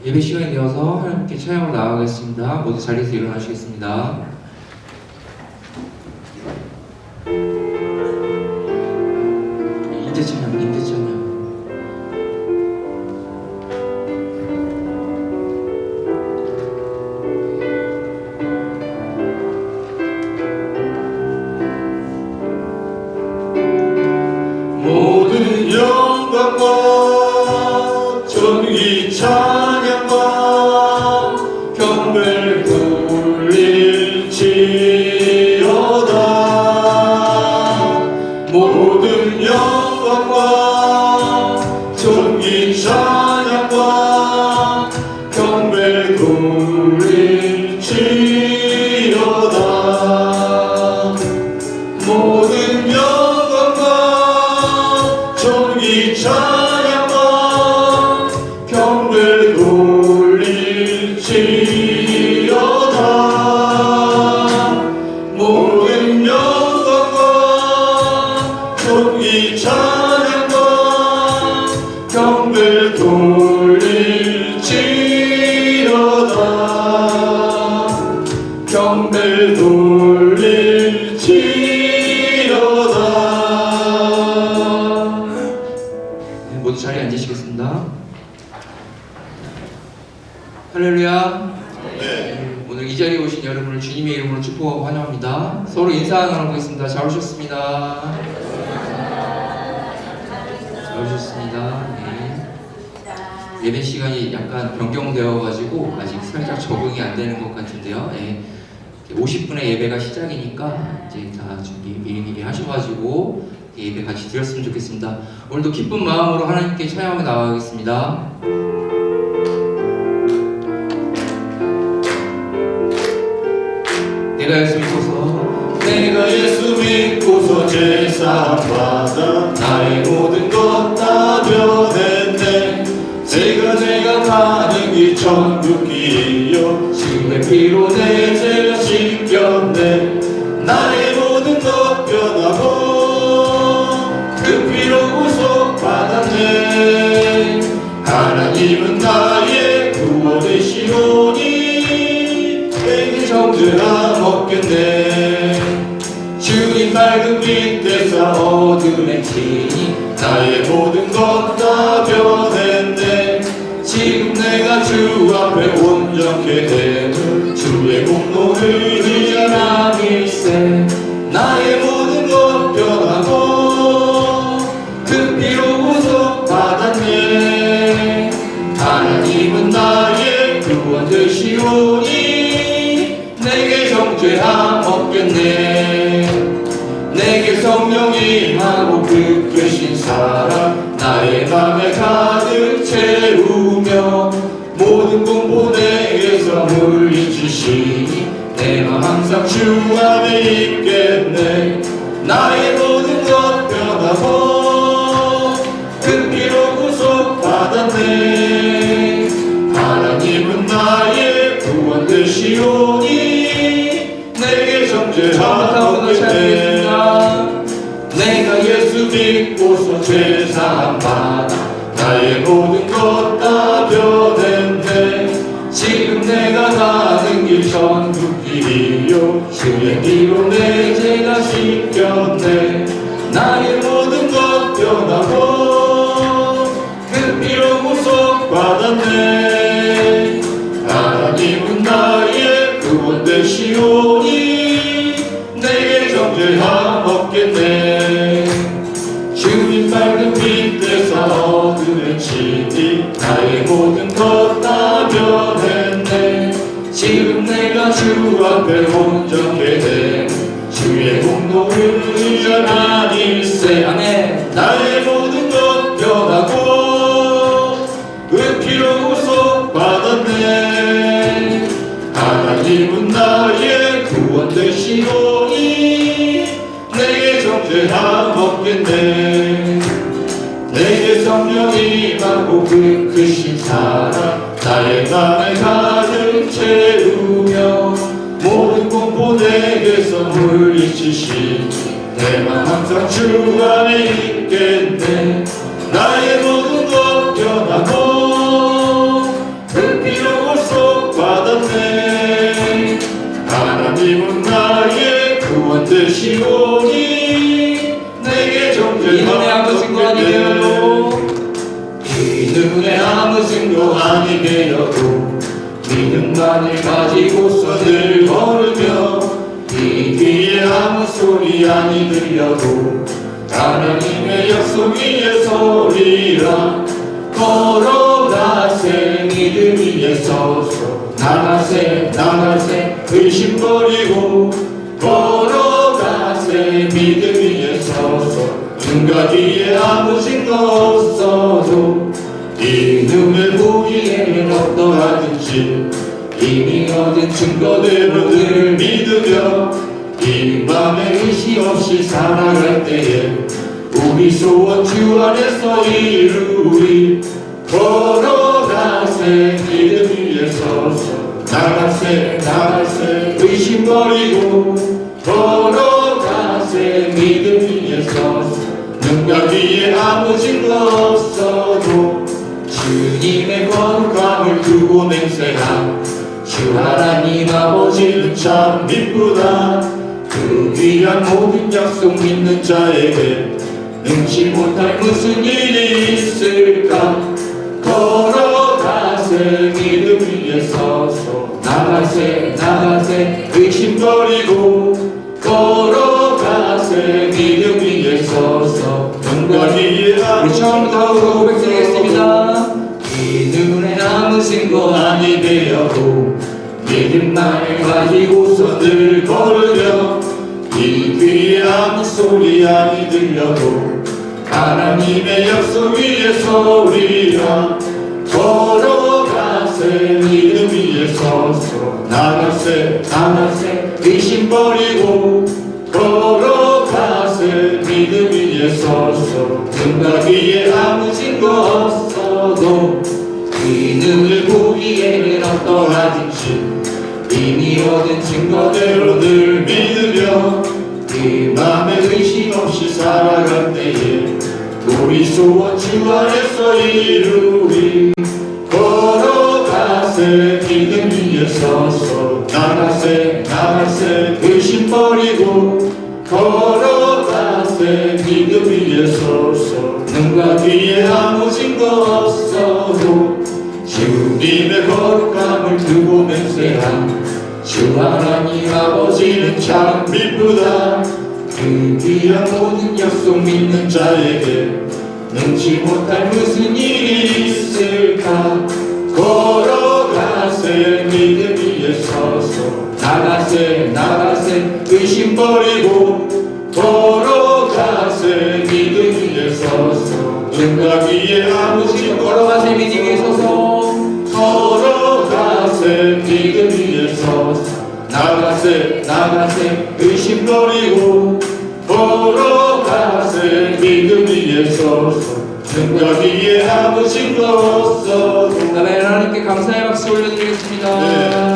예배 시간이 되어서 하나님께 찬양을 나아가겠습니다. 모두 자리에서 일어나시겠습니다. 인재 찬양, 인재 찬양. 모든 영광과 존귀 찬양과 경배를 돌릴지어다. 모든 영광과 존귀 찬양과 경배를 돌릴지어다. 모든 영광과 존귀 찬양과 경배를 돌릴지어다. 모든 영광과 존귀 찬양과 경배를 돌릴지어다. 경배를 돌릴지어다. 네, 모두 자리에 앉으시겠습니다. 할렐루야. 네. 오늘 이 자리에 오신 여러분을 주님의 이름으로 축복하고 환영합니다. 서로 인사 나눠보겠습니다. 잘 오셨습니다. 잘 오셨습니다. 네. 예배 시간이 약간 변경되어가지고 아직 살짝 적응이 안 되는 것 같은데요. 네. 50분의 예배가 시작이니까 이제 다 준비 미리미리 하셔가지고 예배 같이 드렸으면 좋겠습니다. 오늘도 기쁜 마음으로 하나님께 찬양하며 나아가겠습니다. 내가 예수 믿고서 제사 받아 나의 모든 것 다 변했네. 제가 가는 길 천국길이요 지금의 피로 내 죄가 씻겼네. 나의 모든 것 변하고 그 피로 구속받았네. 하나님은 나의 구원이시오니 내게 정죄함 없겠네. 주님 밝은 빛에서 어둠에 치니 나의 모든 것 다 변했네. 지금 내가 주 앞에 온전케 되는 주의 공로를 의지함일세. 나의 모든 것 변하고 그 피로 구속받았네. 하나님은 나의 구원 되시오니 내게 정죄함 없겠네. 내게 성령 임하고 그 계신 사랑 나의 맘에 가득 채우며 모든 공포 내게서 물리치시니 내 맘 항상 주 안에 있겠네. 나의 모든 것 변하고 그 피로 구속받았네. 하나님은 나의 구원 되시오니 내게 정죄함 없겠네. 내가 예수 믿고서 죄사함 받아 나의 모든 것 다 변했네. 지금 내가 가는 길 천국길이요 주의 피로 내 죄가 씻겼네. 나의 모든 것 변하고 그 피로 구속받았네. 하나님은 나의 구원 되시오니 내게 정죄함 없겠네. 주님 밝은 빛에서 어둠에 치니 나의 모든 것 다 변했네. 지금 내가 주 앞에 온전케 된 주의 공로를 의지함일세. 아멘. 나의 모든 것 변하고 그 피로 구속받았네. 하나님은 나의 구원 되시오니 내게 정죄함 없겠네. 내게 성령 임하고 그 크신 사랑 나의 맘에 가득 채우며 모든 공포 내게서 물리치시니 내 맘 항상 주 안에 있겠네. 나의 모든 것 변하고 그 되어도 믿음만을 가지고서 늘 걸으며 이 귀에 아무 소리 아니 들려도 하나님의 약속 위에 서리라. 걸어가세 믿음 위에 서서 나가세 나가세 의심 버리고 걸어가세 믿음 위에 서서 눈과 귀에 아무 증거 없어도 이 눈을 보기에는 어떠하든지 이미 얻은 증거대로 늘 믿으며 이 맘에 의심 없이 살아갈 때에 우리 소원 주 안에서 이루리. 걸어가세 믿음 위에 서서 나가세 나가세 의심 버리고 걸어가세 믿음 위에 서서 눈과 귀에 아무 증거 없어도 주님의 거룩함을 두고 맹세한 주 하나님 아버지는 참 미쁘다. 그 귀한 모든 약속 믿는 자에게 능치 못할 무슨 일이 있을까. 걸어가세 믿음 위에 서서 나가세 나가세 의심 버리고 걸어가세 믿음 위에 서서 눈과 귀에 우리 처음부터 고백드리겠습니다. 이 눈에 아무 증거 아니 되어도 믿음만을 가지고서 늘 걸으며 이 귀에 아무 소리 아니 들려도 하나님의 약속 위에 서리라. 걸어가세 믿음 위에 서서 나가세 나가세 의심 버리고 걸어가세 믿음 위에 서서 눈과 귀에 아무 증거 없어도 이 눈을 보기에는 어떠하든지 이미 얻은 증거대로 늘 믿으며 이 맘에 의심 없이 살아갈 때에 우리 소원 주 안에서 이루리. 걸어가세 믿음 위에 서서 나가세 나가세 의심 버리고 걸어가세 믿음 위에 서서 눈과 귀에 아무 증거 없어도 주님의 거룩함을 두고 맹세한 주 하나님 아버지는 참 미쁘다. 그 귀한 모든 약속 믿는 자에게 능치 못할 무슨 일이 있을까. 걸어가세 믿음 위에 서서 나가세 나가세 의심 버리고 걸어가세 믿음 위에 서서 눈과 귀에 아무 증거 걸어가세 믿음 위에 서서 걸어가세 믿음 위에 서서 나가세 나가세 의심 버리고 걸어가세 믿음 위에 서서 눈과 귀에 아무 증거 없어도. 아멘. 하나님께 감사의 박수 올려드리겠습니다. 네.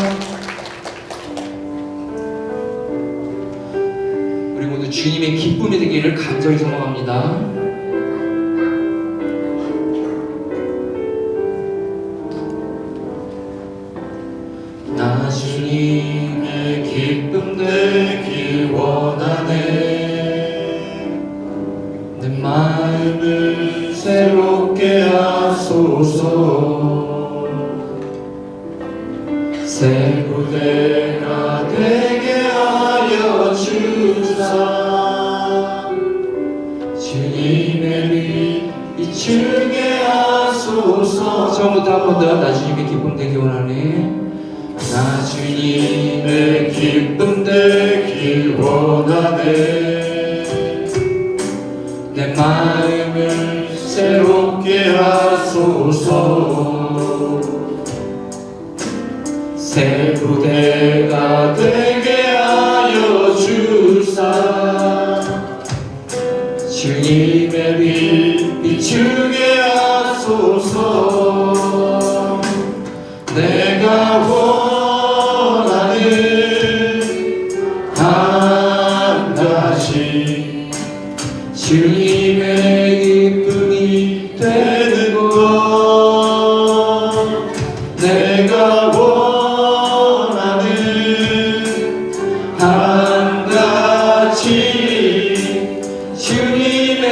우리 모두 주님의 기쁨이 되기를 간절히 소망합니다. 나 주님의 기쁨 되길 원하네. 내 마음을 새롭게 하소서. 새 부대가 되게 하여 주사. 주님의 빛 비추게 하소서. 처음부터 한 번 더. 나 주님의 기쁨 되기 원하네. 나 주님의 기쁨 되길 원하네. 내 마음을 새롭게 하소서. 새 부대가 되게 하여 주사. 주님의 빛 비추게 하소서. 내가 원하는 한 가지 주님의 기쁨이 되는 것. 내가 원하는 한 가지 주님의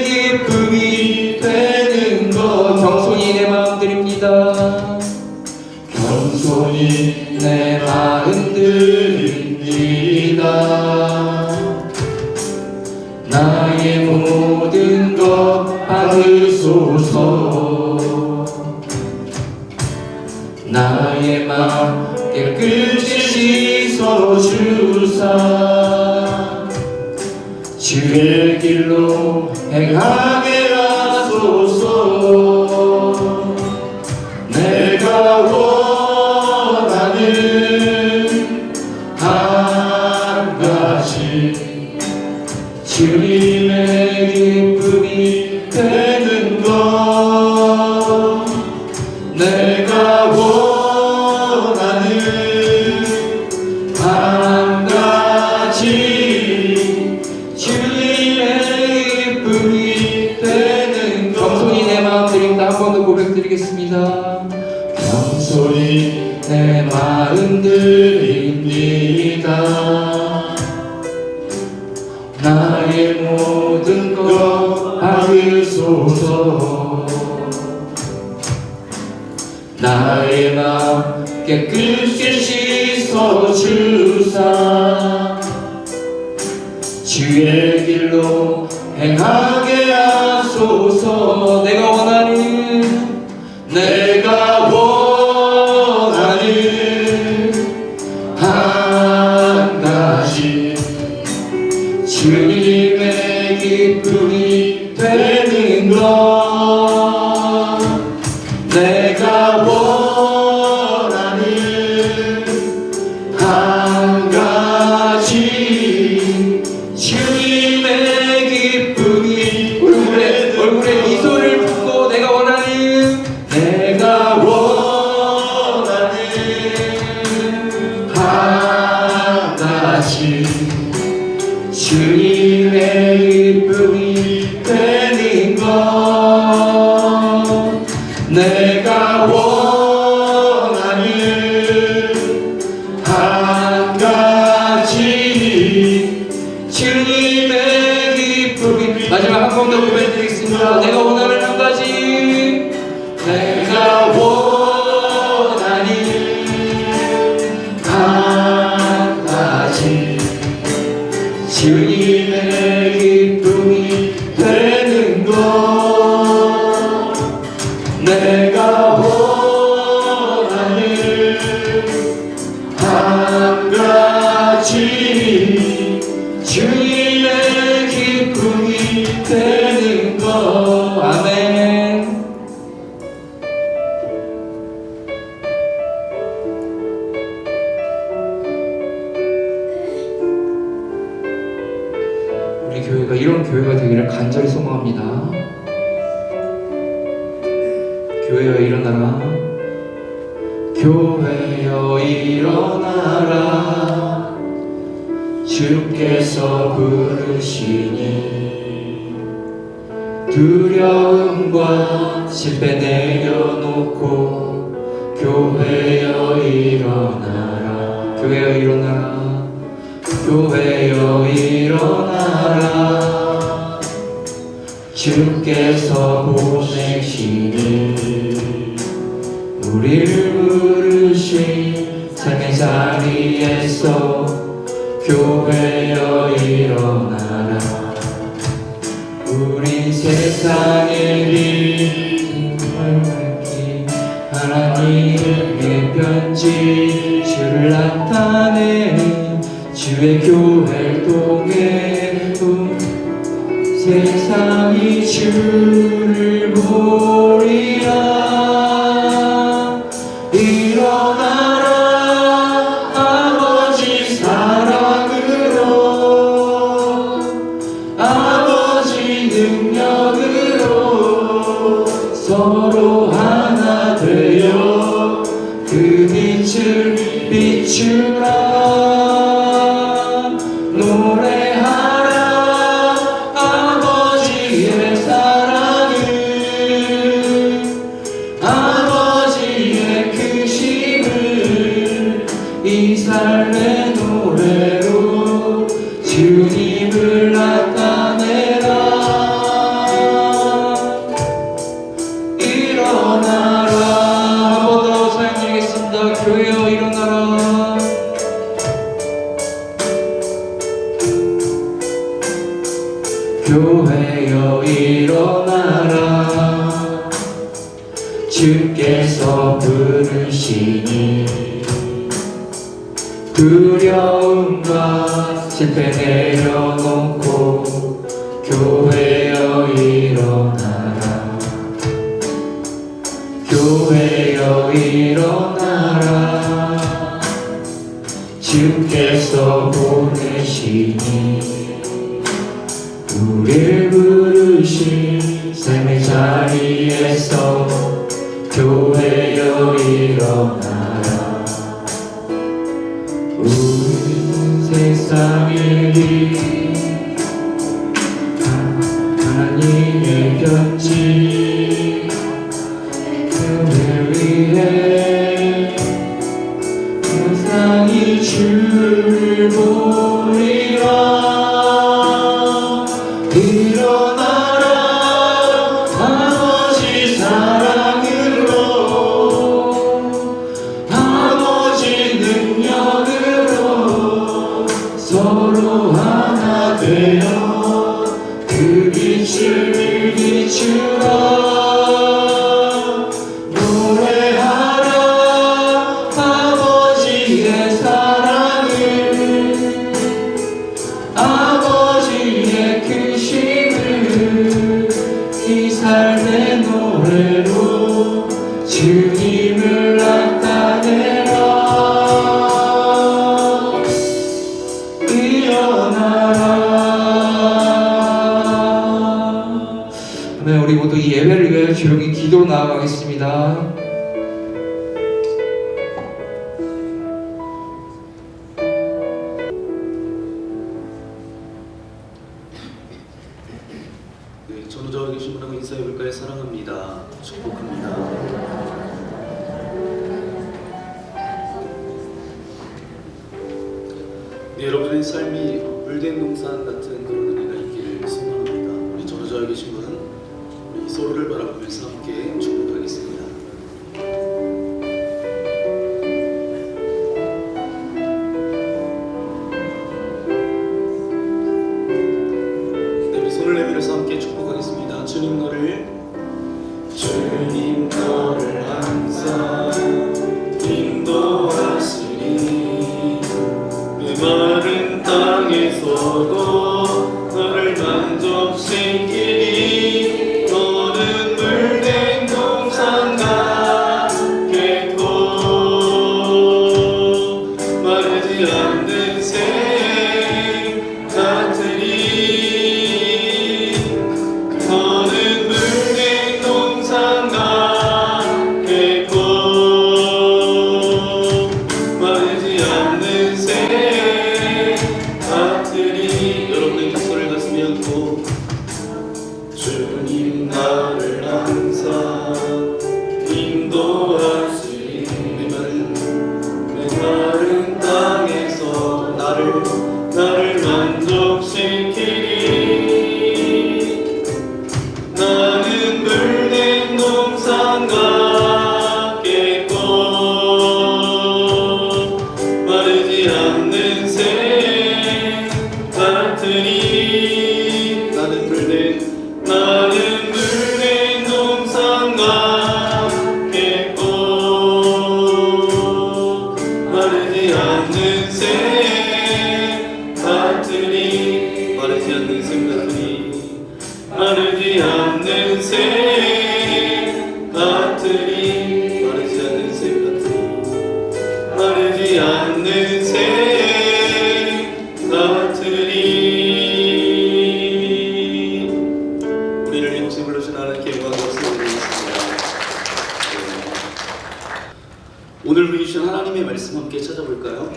기쁨이 되는 것. 정성이 내 마음 드립니다. 겸손히 내 마음 드립니다. 나의 모든 것 받으소서. 나의 마음 깨끗이 씻어주사 주의 길로 행하게 하소서. 내가 원하는 한 가지 주님의 기쁨이 되는 것. 내가 원하는 한 가지 주님의 기쁨이 되는 것. 겸손히 내 마음 드립니다. 한 번 더 고백드리겠습니다. 겸손히 내 마음 드립니다. 나의 모든 것 받으소서. 나의 마음 깨끗이 씻어주사 주의 길로 행하게 하소서. 내가 원하는 한 가지 주님의 기쁨이 되는 것. 내가 원하는 한 가지 주님의 기쁨이 얼굴에 미소를 붓고 내가 원하는 한 가지 주님의 기쁨이 되는 것. 내가 원하는 한 가지 주님의 기쁨이. 마지막 한 번 더 고백드리겠습니다. 내가 원하는 한 가지. 내가 원하는 한 가지 주님의 기쁨이 되는 것. 내가 원하는 한 가지 주님의 기쁨이 되는 것. 아멘. 우리 교회가 이런 교회가 되기를 간절히 소망합니다. 교회여 일어나라. 교회여 일어나라. 주께서 부르시니 두려움과 실패 내려놓고 교회여 일어나라. 교회여 일어나라. 교회여 일어나라. 주께서 보내시니 우리를 부르신 삶의 자리에서 교회여 일어나라. 우리 세상의 빛을 밝히 하나님의 편지 주를 나타내는 주의 교회를 통해 세상이 주를 보리라. 일어나라 아버지 사랑으로 아버지 능력으로 서로 하나 되어 그 빛을 비추라. 노래하라 아버지의 사랑을 아버지의 크심을 이 삶의 노래로 주님을 나타내라. 일어나라. 한 번 더 사용 드리겠습니다. 교회여 일어나라. 교회여 일어나라. 주께서 부르시니 두려움과 실패 내려놓고 교회여 일어나라. 교회여 일어나라. 주께서 보내시니 우리를 부르신 삶의 자리에서 교회여 일어나라. 우리는 세상의 길 하나님의 편지 교회 위해 세상이 주를 보리라. 일어나라 아버지 사랑으로 아버지 능력으로 서로 하나 되어 그 빛을 비추라. 노래하라 아버지의 사랑을 아버지의 크심을 이 삶의 노래로 주님을 나타내라. 일어나라. 네, 우리 모두 이 예배를 위하여 조용히 기도로 나아가겠습니다. 네, 전우자와 계신 분하고 인사해볼까요? 사랑합니다. 축복합니다. 네, 여러분의 삶이 물된 동산 같은 그런 은혜가 있기를 소망합니다. 우리 전우자와 계신 분은 우리 서로를 바라보면서 함께 축복하겠습니다. 네, 우리 손을 내밀어서 함께 축복하겠습니다. 주님 너를 항상 인도하시니 그 마른 땅에서도 너를 만족시키니 너는 물된 동산 같겠고 마르지 않는 샘 같으니 너는 물된 동산 같겠고 마르지 않는 샘 같으니 여러분의 깃털을 가슴에 안고 주님 나를 항상 인도하시니 내 마른 땅에서 나를 만족시키니 나는 물된 동산 같겠고 마르지 않는 샘 같으니 나는 물된 동산 같겠고 마르지 않는 샘 같으니 마르지 않는 샘 같으니 마르지 않는 샘 같으니 마르지 않는 샘 같으니 마르지 않는 샘 같으니 우리를 이곳에 불러주신 하나님께 영광 박수 드리겠습니다. 오늘 우리 주신 하나님의 말씀 함께 찾아볼까요?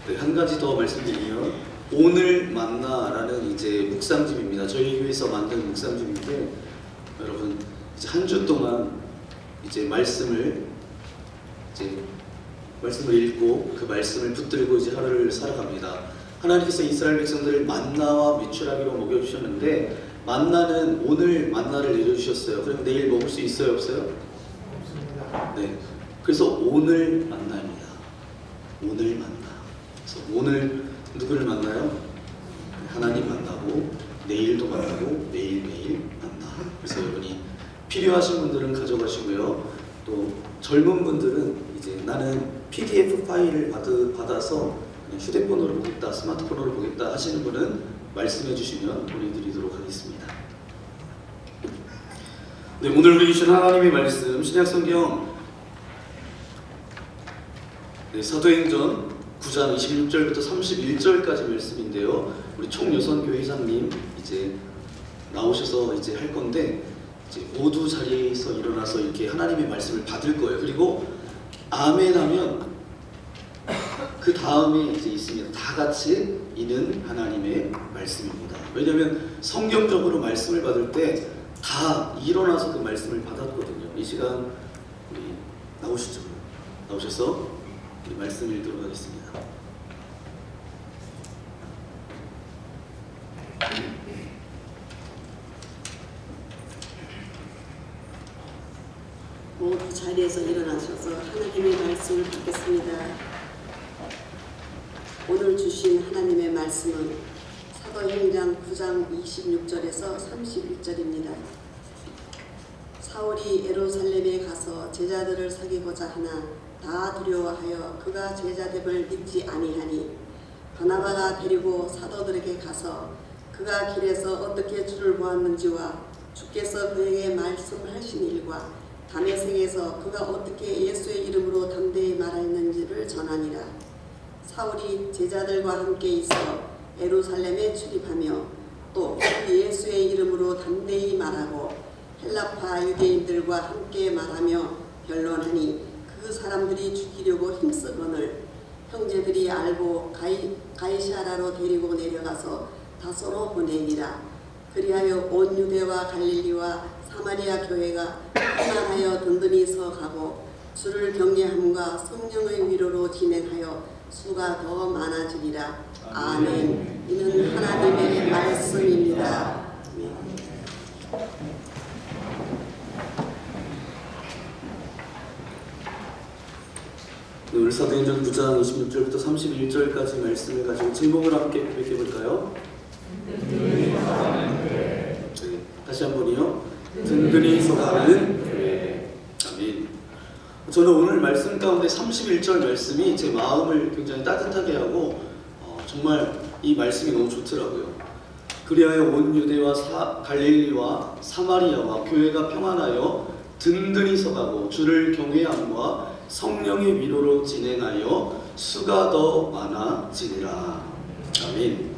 네, 한 가지 더 말씀드리면 오늘 만나라는 이제 묵상집입니다. 저희 교회에서 만든 묵상집인데 여러분 이제 한 주 동안 이제 말씀을 읽고 그 말씀을 붙들고 이제 하루를 살아갑니다. 하나님께서 이스라엘 백성들을 만나와 미추라기로 먹여주셨는데 만나는 오늘 만나를 내려주셨어요. 그럼 내일 먹을 수 있어요, 없어요? 네. 그래서 오늘 만나입니다. 오늘 만나. 그래서 오늘 누구를 만나요? 하나님 만나고 내일도 만나고 매일매일 만나. 그래서 여러분이 필요하신 분들은 가져가시고요. 또 젊은 분들은 이제 나는 PDF 파일을 받아서 그냥 휴대폰으로 보겠다, 스마트폰으로 보겠다 하시는 분은 말씀해 주시면 보내드리도록 하겠습니다. 네, 오늘 우리 주신 하나님의 말씀 신약성경 사도행전 9장 26절부터 31절까지 말씀인데요. 우리 총여선교회장님 이제 나오셔서 이제 할 건데 이제 모두 자리에서 일어나서 이렇게 하나님의 말씀을 받을 거예요. 그리고 아멘 하면 그 다음에 이제 있습니다. 다 같이 이는 하나님의 말씀입니다. 왜냐하면 성경적으로 말씀을 받을 때 다 일어나서 그 말씀을 받았거든요. 이 시간 우리 나오시죠. 나오셔서 우리 말씀 읽도록 하겠습니다. 모두 자리에서 일어나셔서 하나님의 말씀을 받겠습니다. 오늘 주신 하나님의 말씀은 사도행전 9장 26절에서 31절입니다. 사울이 예루살렘에 가서 제자들을 사귀고자 하나 다 두려워하여 그가 제자됨을 믿지 아니하니 바나바가 데리고 사도들에게 가서 그가 길에서 어떻게 주를 보았는지와 주께서 그에게 말씀하신 일과 다메섹에서 그가 어떻게 예수의 이름으로 담대히 말하였는지를 전하니라. 사울이 제자들과 함께 있어 예루살렘에 출입하며 또 예수의 이름으로 담대히 말하고 헬라파 유대인들과 함께 말하며 변론하니 그 사람들이 죽이려고 힘쓰거늘 형제들이 알고 가이사라로 데리고 내려가서 다소로 보내니라. 그리하여 온 유대와 갈릴리와 사마리아 교회가 하나하여 든든히 서가고 주를 경외함과 성령의 위로로 진행하여 수가 더 많아지리라. 아멘. 이는 하나님의 말씀입니다. 오늘 사도행전 9장 26절부터 31절까지 말씀을 가지고 제목을 함께 고백해볼까요? 네, 다시 한번요. 든든히 서가는 교회. 아멘. 저는 오늘 말씀 가운데 31절 말씀이 제 마음을 굉장히 따뜻하게 하고 정말 이 말씀이 너무 좋더라고요. 그리하여 온 유대와 갈릴리와 사마리아와 교회가 평안하여 든든히 서가고 주를 경외함과 성령의 위로로 진행하여 수가 더 많아지리라. 아멘.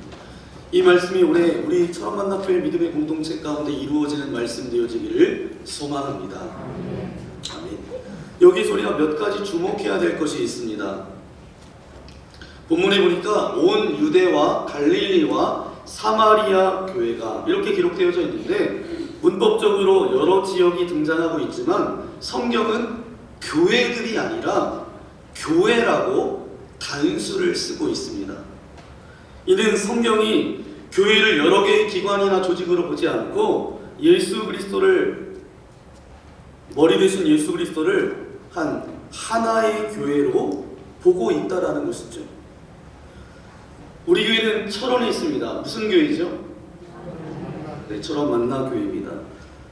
이 말씀이 올해 우리 철원만나교회 믿음의 공동체 가운데 이루어지는 말씀 되어지기를 소망합니다. 아멘. 여기서 우리가 몇 가지 주목해야 될 것이 있습니다. 본문에 보니까 온 유대와 갈릴리와 사마리아 교회가 이렇게 기록되어져 있는데 문법적으로 여러 지역이 등장하고 있지만 성경은 교회들이 아니라 교회라고 단수를 쓰고 있습니다. 이는 성경이 교회를 여러 개의 기관이나 조직으로 보지 않고 예수 그리스도를 머리 되신 예수 그리스도를 하나의 교회로 보고 있다라는 것이죠. 우리 교회는 철원에 있습니다. 무슨 교회죠? 네, 철원 만나 교회입니다.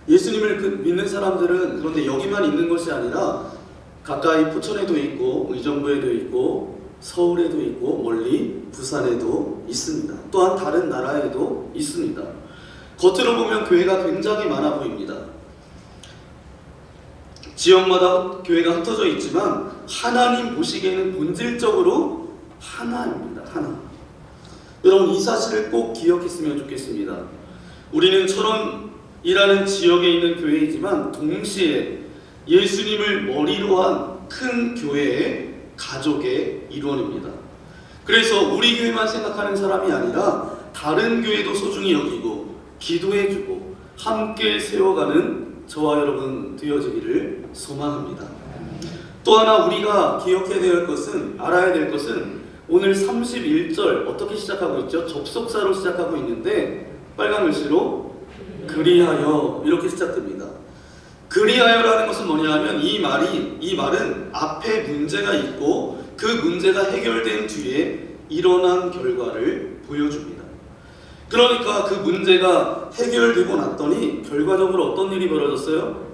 예수님을 믿는 사람들은 그런데 여기만 있는 것이 아니라 가까이 포천에도 있고 의정부에도 있고 서울에도 있고 멀리 부산에도 있습니다. 또한 다른 나라에도 있습니다. 겉으로 보면 교회가 굉장히 많아 보입니다. 지역마다 교회가 흩어져 있지만 하나님 보시기에는 본질적으로 하나입니다. 하나. 여러분 이 사실을 꼭 기억했으면 좋겠습니다. 우리는 철원이라는 지역에 있는 교회이지만 동시에 예수님을 머리로 한 큰 교회의 가족의 일원입니다. 그래서 우리 교회만 생각하는 사람이 아니라 다른 교회도 소중히 여기고 기도해주고 함께 세워가는 저와 여러분 되어지기를 소망합니다. 또 하나 우리가 기억해야 될 것은, 알아야 될 것은 오늘 31절 어떻게 시작하고 있죠? 접속사로 시작하고 있는데 빨간 글씨로 그리하여 이렇게 시작됩니다. 그리하여라는 것은 뭐냐 하면 이 말은 앞에 문제가 있고 그 문제가 해결된 뒤에 일어난 결과를 보여줍니다. 그러니까 그 문제가 해결되고 났더니 결과적으로 어떤 일이 벌어졌어요?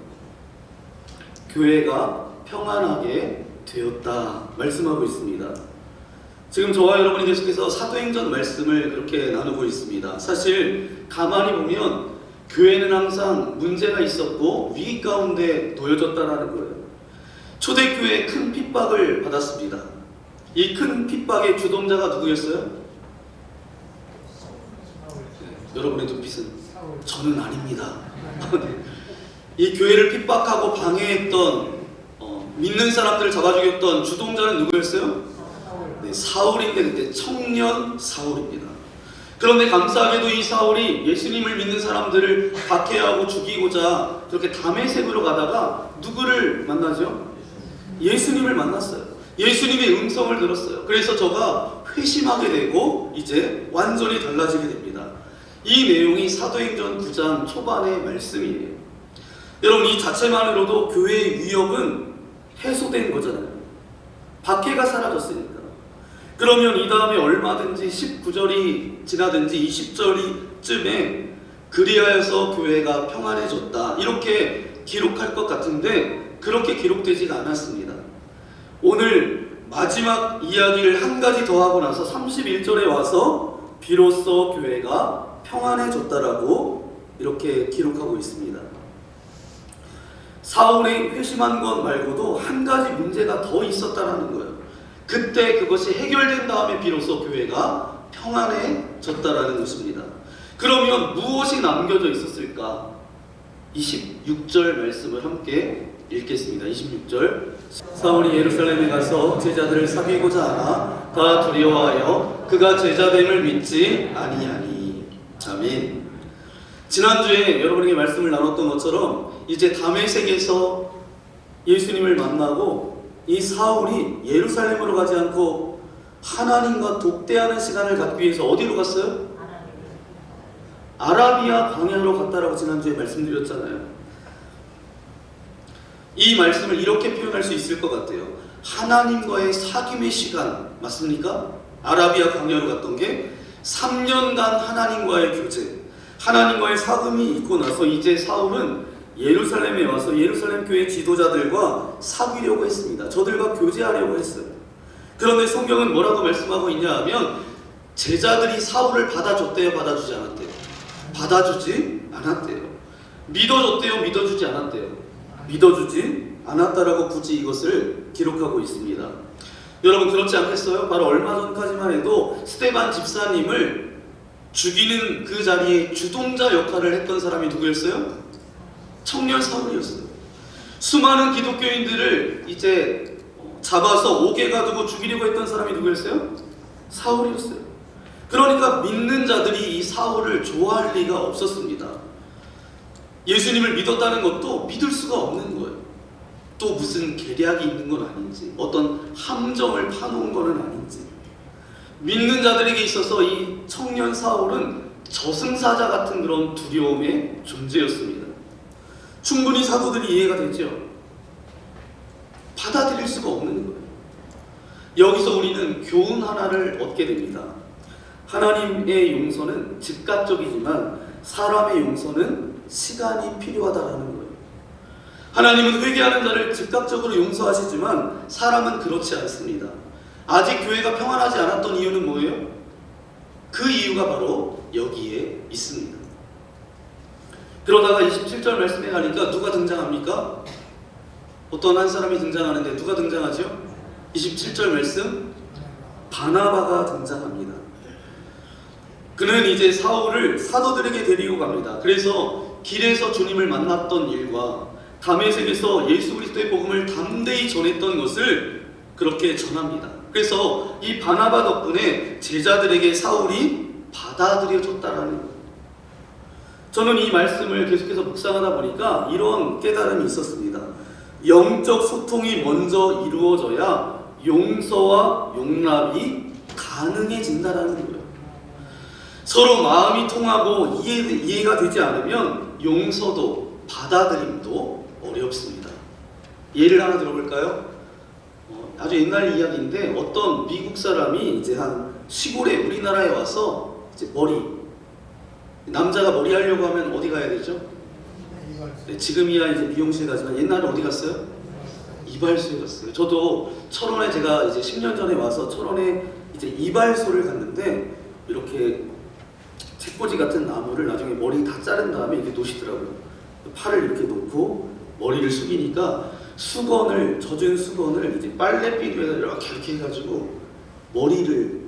교회가 평안하게 되었다 말씀하고 있습니다. 지금 저와 여러분이 계속해서 사도행전 말씀을 그렇게 나누고 있습니다. 사실 가만히 보면 교회는 항상 문제가 있었고 위기 가운데 놓여졌다라는 거예요. 초대교회 큰 핍박을 받았습니다. 이 큰 핍박의 주동자가 누구였어요? 여러분의 눈빛은 저는 아닙니다. 이 교회를 핍박하고 방해했던 믿는 사람들을 잡아 죽였던 주동자는 누구였어요? 네, 사울인데 그때 청년 사울입니다. 그런데 감사하게도 이 사울이 예수님을 믿는 사람들을 박해하고 죽이고자 그렇게 다메섹으로 가다가 누구를 만나죠? 예수님을 만났어요. 예수님의 음성을 들었어요. 그래서 저가 회심하게 되고 이제 완전히 달라지게 됩니다. 이 내용이 사도행전 9장 초반의 말씀이에요. 여러분 이 자체만으로도 교회의 위협은 해소된 거잖아요. 박해가 사라졌으니까. 그러면 이 다음에 얼마든지 19절이 지나든지 20절쯤에 그리하여서 교회가 평안해졌다 이렇게 기록할 것 같은데 그렇게 기록되지가 않았습니다. 오늘 마지막 이야기를 한 가지 더 하고 나서 31절에 와서 비로소 교회가 평안해졌다라고 이렇게 기록하고 있습니다. 사울의 회심한 것 말고도 한 가지 문제가 더 있었다라는 거예요. 그때 그것이 해결된 다음에 비로소 교회가 평안해졌다라는 것입니다. 그러면 무엇이 남겨져 있었을까? 26절 말씀을 함께 읽겠습니다. 26절 사울이 예루살렘에 가서 제자들을 사귀고자 하나 다 두려워하여 그가 제자됨을 믿지 아니하니. 아멘. 지난주에 여러분에게 말씀을 나눴던 것처럼 이제 다메섹에서 예수님을 만나고 이 사울이 예루살렘으로 가지 않고 하나님과 독대하는 시간을 갖기 위해서 어디로 갔어요? 아라비아 광야로 갔다라고 지난주에 말씀드렸잖아요. 이 말씀을 이렇게 표현할 수 있을 것 같아요. 하나님과의 사귐의 시간 맞습니까? 아라비아 광야로 갔던 게 3년간 하나님과의 교제, 하나님과의 사귐이 있고 나서 이제 사울은 예루살렘에 와서 예루살렘 교회 지도자들과 사귀려고 했습니다. 저들과 교제하려고 했어요. 그런데 성경은 뭐라고 말씀하고 있냐 하면 제자들이 사울을 받아줬대요, 받아주지 않았대요? 받아주지 않았대요. 믿어줬대요, 믿어주지 않았대요? 믿어주지 않았다라고 굳이 이것을 기록하고 있습니다. 여러분 그렇지 않겠어요? 바로 얼마 전까지만 해도 스데반 집사님을 죽이는 그 자리에 주동자 역할을 했던 사람이 누구였어요? 청년 사울이었어요. 수많은 기독교인들을 이제 잡아서 옥에 가두고 죽이려고 했던 사람이 누구였어요? 사울이었어요. 그러니까 믿는 자들이 이 사울을 좋아할 리가 없었습니다. 예수님을 믿었다는 것도 믿을 수가 없는 거예요. 또 무슨 계략이 있는 건 아닌지, 어떤 함정을 파놓은 거는 아닌지. 믿는 자들에게 있어서 이 청년 사울은 저승사자 같은 그런 두려움의 존재였습니다. 충분히 사도들이 이해가 되죠. 받아들일 수가 없는 거예요. 여기서 우리는 교훈 하나를 얻게 됩니다. 하나님의 용서는 즉각적이지만 사람의 용서는 시간이 필요하다라는 거예요. 하나님은 회개하는 자를 즉각적으로 용서하시지만 사람은 그렇지 않습니다. 아직 교회가 평안하지 않았던 이유는 뭐예요? 그 이유가 바로 여기에 있습니다. 그러다가 27절 말씀에 가니까 누가 등장합니까? 어떤 한 사람이 등장하는데 누가 등장하죠? 27절 말씀 바나바가 등장합니다. 그는 이제 사울을 사도들에게 데리고 갑니다. 그래서 길에서 주님을 만났던 일과 다메섹에서 예수 그리스도의 복음을 담대히 전했던 것을 그렇게 전합니다. 그래서 이 바나바 덕분에 제자들에게 사울이 받아들여졌다라는 거예요. 저는 이 말씀을 계속해서 묵상하다 보니까 이런 깨달음이 있었습니다. 영적 소통이 먼저 이루어져야 용서와 용납이 가능해진다라는 거예요. 서로 마음이 통하고 이해가 되지 않으면 용서도 받아들임도 어렵습니다. 예를 하나 들어볼까요? 아주 옛날 이야기인데 어떤 미국 사람이 이제 한 시골에 우리나라에 와서 이제 남자가 머리 하려고 하면 어디 가야 되죠? 네, 지금이야 이제 미용실 가지만 옛날에 어디 갔어요? 이발소에 갔어요. 저도 철원에 제가 이제 10년 전에 와서 철원에 이제 이발소를 갔는데 이렇게 책꽂이 같은 나무를 나중에 머리 다 자른 다음에 이렇게 놓으시더라고요. 팔을 이렇게 놓고 머리를 숙이니까 젖은 수건을 이제 빨래비누에다 이렇게 해가지고 머리를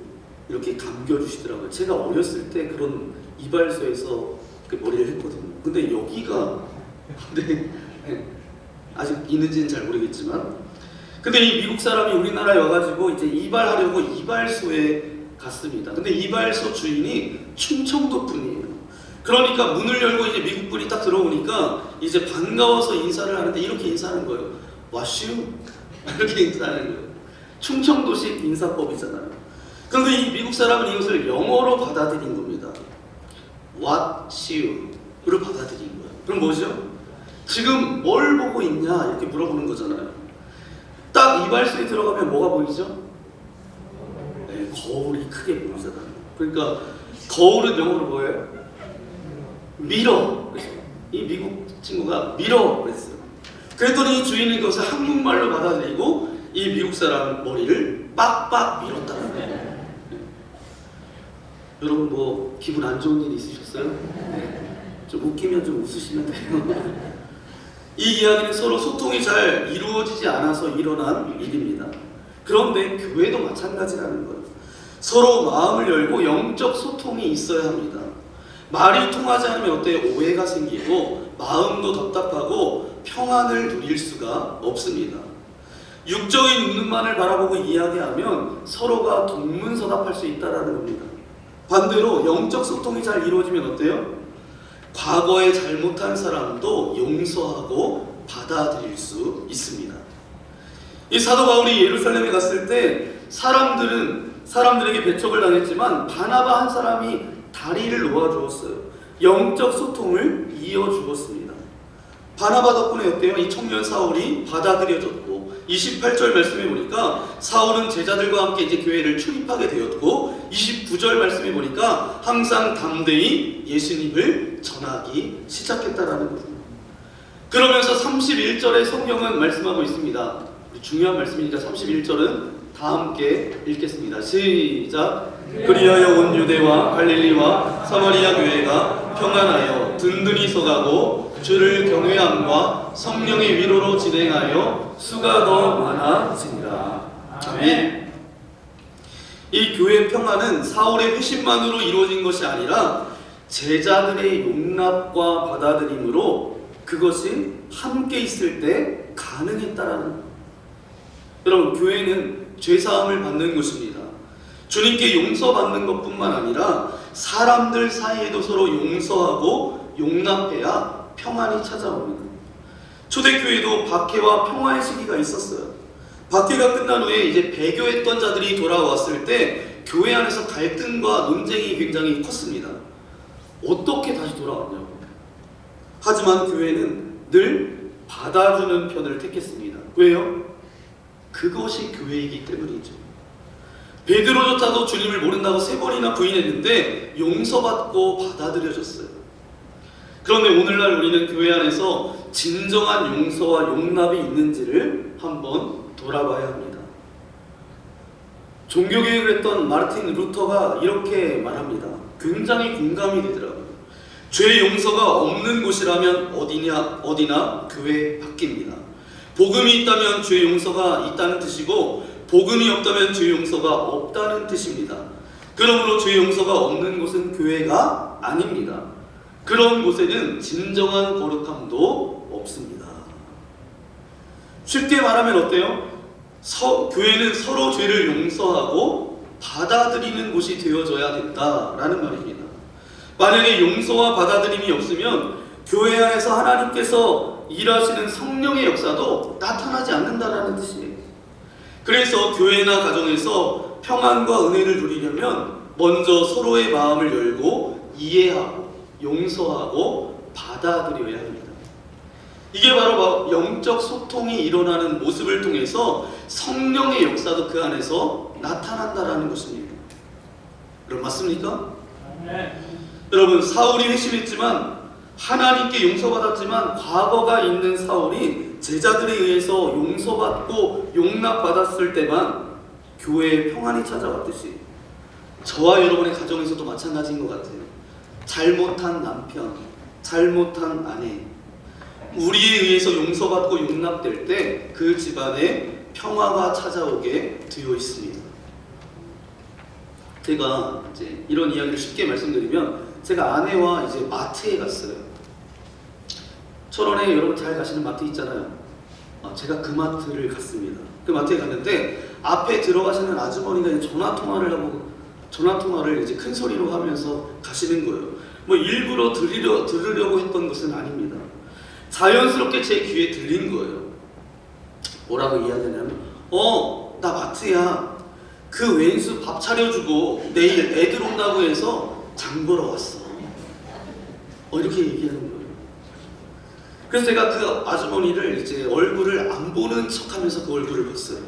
이렇게 감겨주시더라고요. 제가 어렸을 때 그런 이발소에서 그 머리를 했거든요. 근데 여기가 네, 아직 있는지는 잘 모르겠지만, 근데 이 미국 사람이 우리나라에 와가지고 이제 이발하려고 이발소에 갔습니다. 근데 이발소 주인이 충청도 분이에요. 그러니까 문을 열고 이제 미국 분이 딱 들어오니까 이제 반가워서 인사를 하는데 이렇게 인사하는 거예요. 와슈? 이렇게 인사하는 거예요. 충청도식 인사법이잖아요. 그런데 이 미국 사람은 이것을 영어로 받아들인 겁니다. What you로 받아들인 거예요. 그럼 뭐죠? 지금 뭘 보고 있냐 이렇게 물어보는 거잖아요. 딱 이발소에 들어가면 뭐가 보이죠? 네, 거울이 크게 보이잖아요. 그러니까 거울은 영어로 뭐예요? 미러. 이 미국 친구가 미러 그랬어요. 그랬더니 주인은 그것을 한국말로 받아들이고 이 미국 사람 머리를 빡빡 밀었다는 거예요. 여러분 뭐 기분 안 좋은 일 있으셨어요? 좀 웃기면 좀 웃으시면 돼요. 이 이야기는 서로 소통이 잘 이루어지지 않아서 일어난 일입니다. 그런데 교회도 마찬가지라는 거예요. 서로 마음을 열고 영적 소통이 있어야 합니다. 말이 통하지 않으면 어때요? 오해가 생기고 마음도 답답하고 평안을 누릴 수가 없습니다. 육적인 눈만을 바라보고 이야기하면 서로가 동문서답할 수 있다는 겁니다. 반대로 영적 소통이 잘 이루어지면 어때요? 과거에 잘못한 사람도 용서하고 받아들일 수 있습니다. 이 사도 바울이 예루살렘에 갔을 때 사람들에게 배척을 당했지만 바나바 한 사람이 다리를 놓아주었어요. 영적 소통을 이어주었습니다. 바나바 덕분에 어때요? 이 청년 사울이 받아들여졌고 28절 말씀해 보니까 사울은 제자들과 함께 이제 교회를 출입하게 되었고 29절 말씀해 보니까 항상 담대히 예수님을 전하기 시작했다라는 거죠. 그러면서 31절에 성경은 말씀하고 있습니다. 중요한 말씀이니까 31절은 다 함께 읽겠습니다. 시작. 그리하여 온 유대와 갈릴리와 사마리아 교회가 평안하여 든든히 서가고 주를 경외함과 성령의 위로로 진행하여 수가 더 많아지니라. 아멘. 이 교회 평안은 사울의 회심만으로 이루어진 것이 아니라 제자들의 용납과 받아들임으로 그것이 함께 있을 때 가능했다라는 거예요. 여러분, 교회는 죄사함을 받는 곳입니다. 주님께 용서받는 것뿐만 아니라 사람들 사이에도 서로 용서하고 용납해야 평안이 찾아옵니다. 초대교회도 박해와 평화의 시기가 있었어요. 박해가 끝난 후에 이제 배교했던 자들이 돌아왔을 때 교회 안에서 갈등과 논쟁이 굉장히 컸습니다. 어떻게 다시 돌아왔냐고. 하지만 교회는 늘 받아주는 편을 택했습니다. 왜요? 그것이 교회이기 때문이죠. 베드로조차도 주님을 모른다고 3번이나 부인했는데 용서받고 받아들여졌어요. 그런데 오늘날 우리는 교회 안에서 진정한 용서와 용납이 있는지를 한번 돌아봐야 합니다. 종교개혁을 했던 마르틴 루터가 이렇게 말합니다. 굉장히 공감이 되더라고요. 죄 용서가 없는 곳이라면 어디나 교회 밖입니다. 복음이 있다면 죄 용서가 있다는 뜻이고 복음이 없다면 죄 용서가 없다는 뜻입니다. 그러므로 죄 용서가 없는 곳은 교회가 아닙니다. 그런 곳에는 진정한 거룩함도 없습니다. 쉽게 말하면 어때요? 교회는 서로 죄를 용서하고 받아들이는 곳이 되어져야 된다라는 말입니다. 만약에 용서와 받아들임이 없으면 교회 안에서 하나님께서 일하시는 성령의 역사도 나타나지 않는다라는 뜻이에요. 그래서 교회나 가정에서 평안과 은혜를 누리려면 먼저 서로의 마음을 열고 이해하고 용서하고 받아들여야 합니다. 이게 바로 영적 소통이 일어나는 모습을 통해서 성령의 역사도 그 안에서 나타난다라는 것입니다. 여러분 맞습니까? 여러분 사울이 회심했지만 하나님께 용서받았지만 과거가 있는 사울이 제자들에 의해서 용서받고 용납받았을 때만 교회에 평안이 찾아왔듯이 저와 여러분의 가정에서도 마찬가지인 것 같아요. 잘못한 남편, 잘못한 아내, 우리에 의해서 용서받고 용납될 때 그 집안에 평화가 찾아오게 되어 있습니다. 제가 이제 이런 이야기를 쉽게 말씀드리면 제가 아내와 이제 마트에 갔어요. 철원에 여러분 잘 가시는 마트 있잖아요. 제가 그 마트를 갔습니다. 그 마트에 갔는데 앞에 들어가시는 아주머니가 전화 통화를 이제 큰 소리로 하면서 가시는 거예요. 뭐 일부러 들으려고 했던 것은 아닙니다. 자연스럽게 제 귀에 들린 거예요. 뭐라고 이야기하냐면, 나 마트야. 그 왼수 밥 차려주고 내일 애들 온다고 해서 장 보러 왔어. 이렇게 얘기하는 거예요. 그래서 제가 그 아주머니를 이제 얼굴을 안 보는 척하면서 그 얼굴을 봤어요.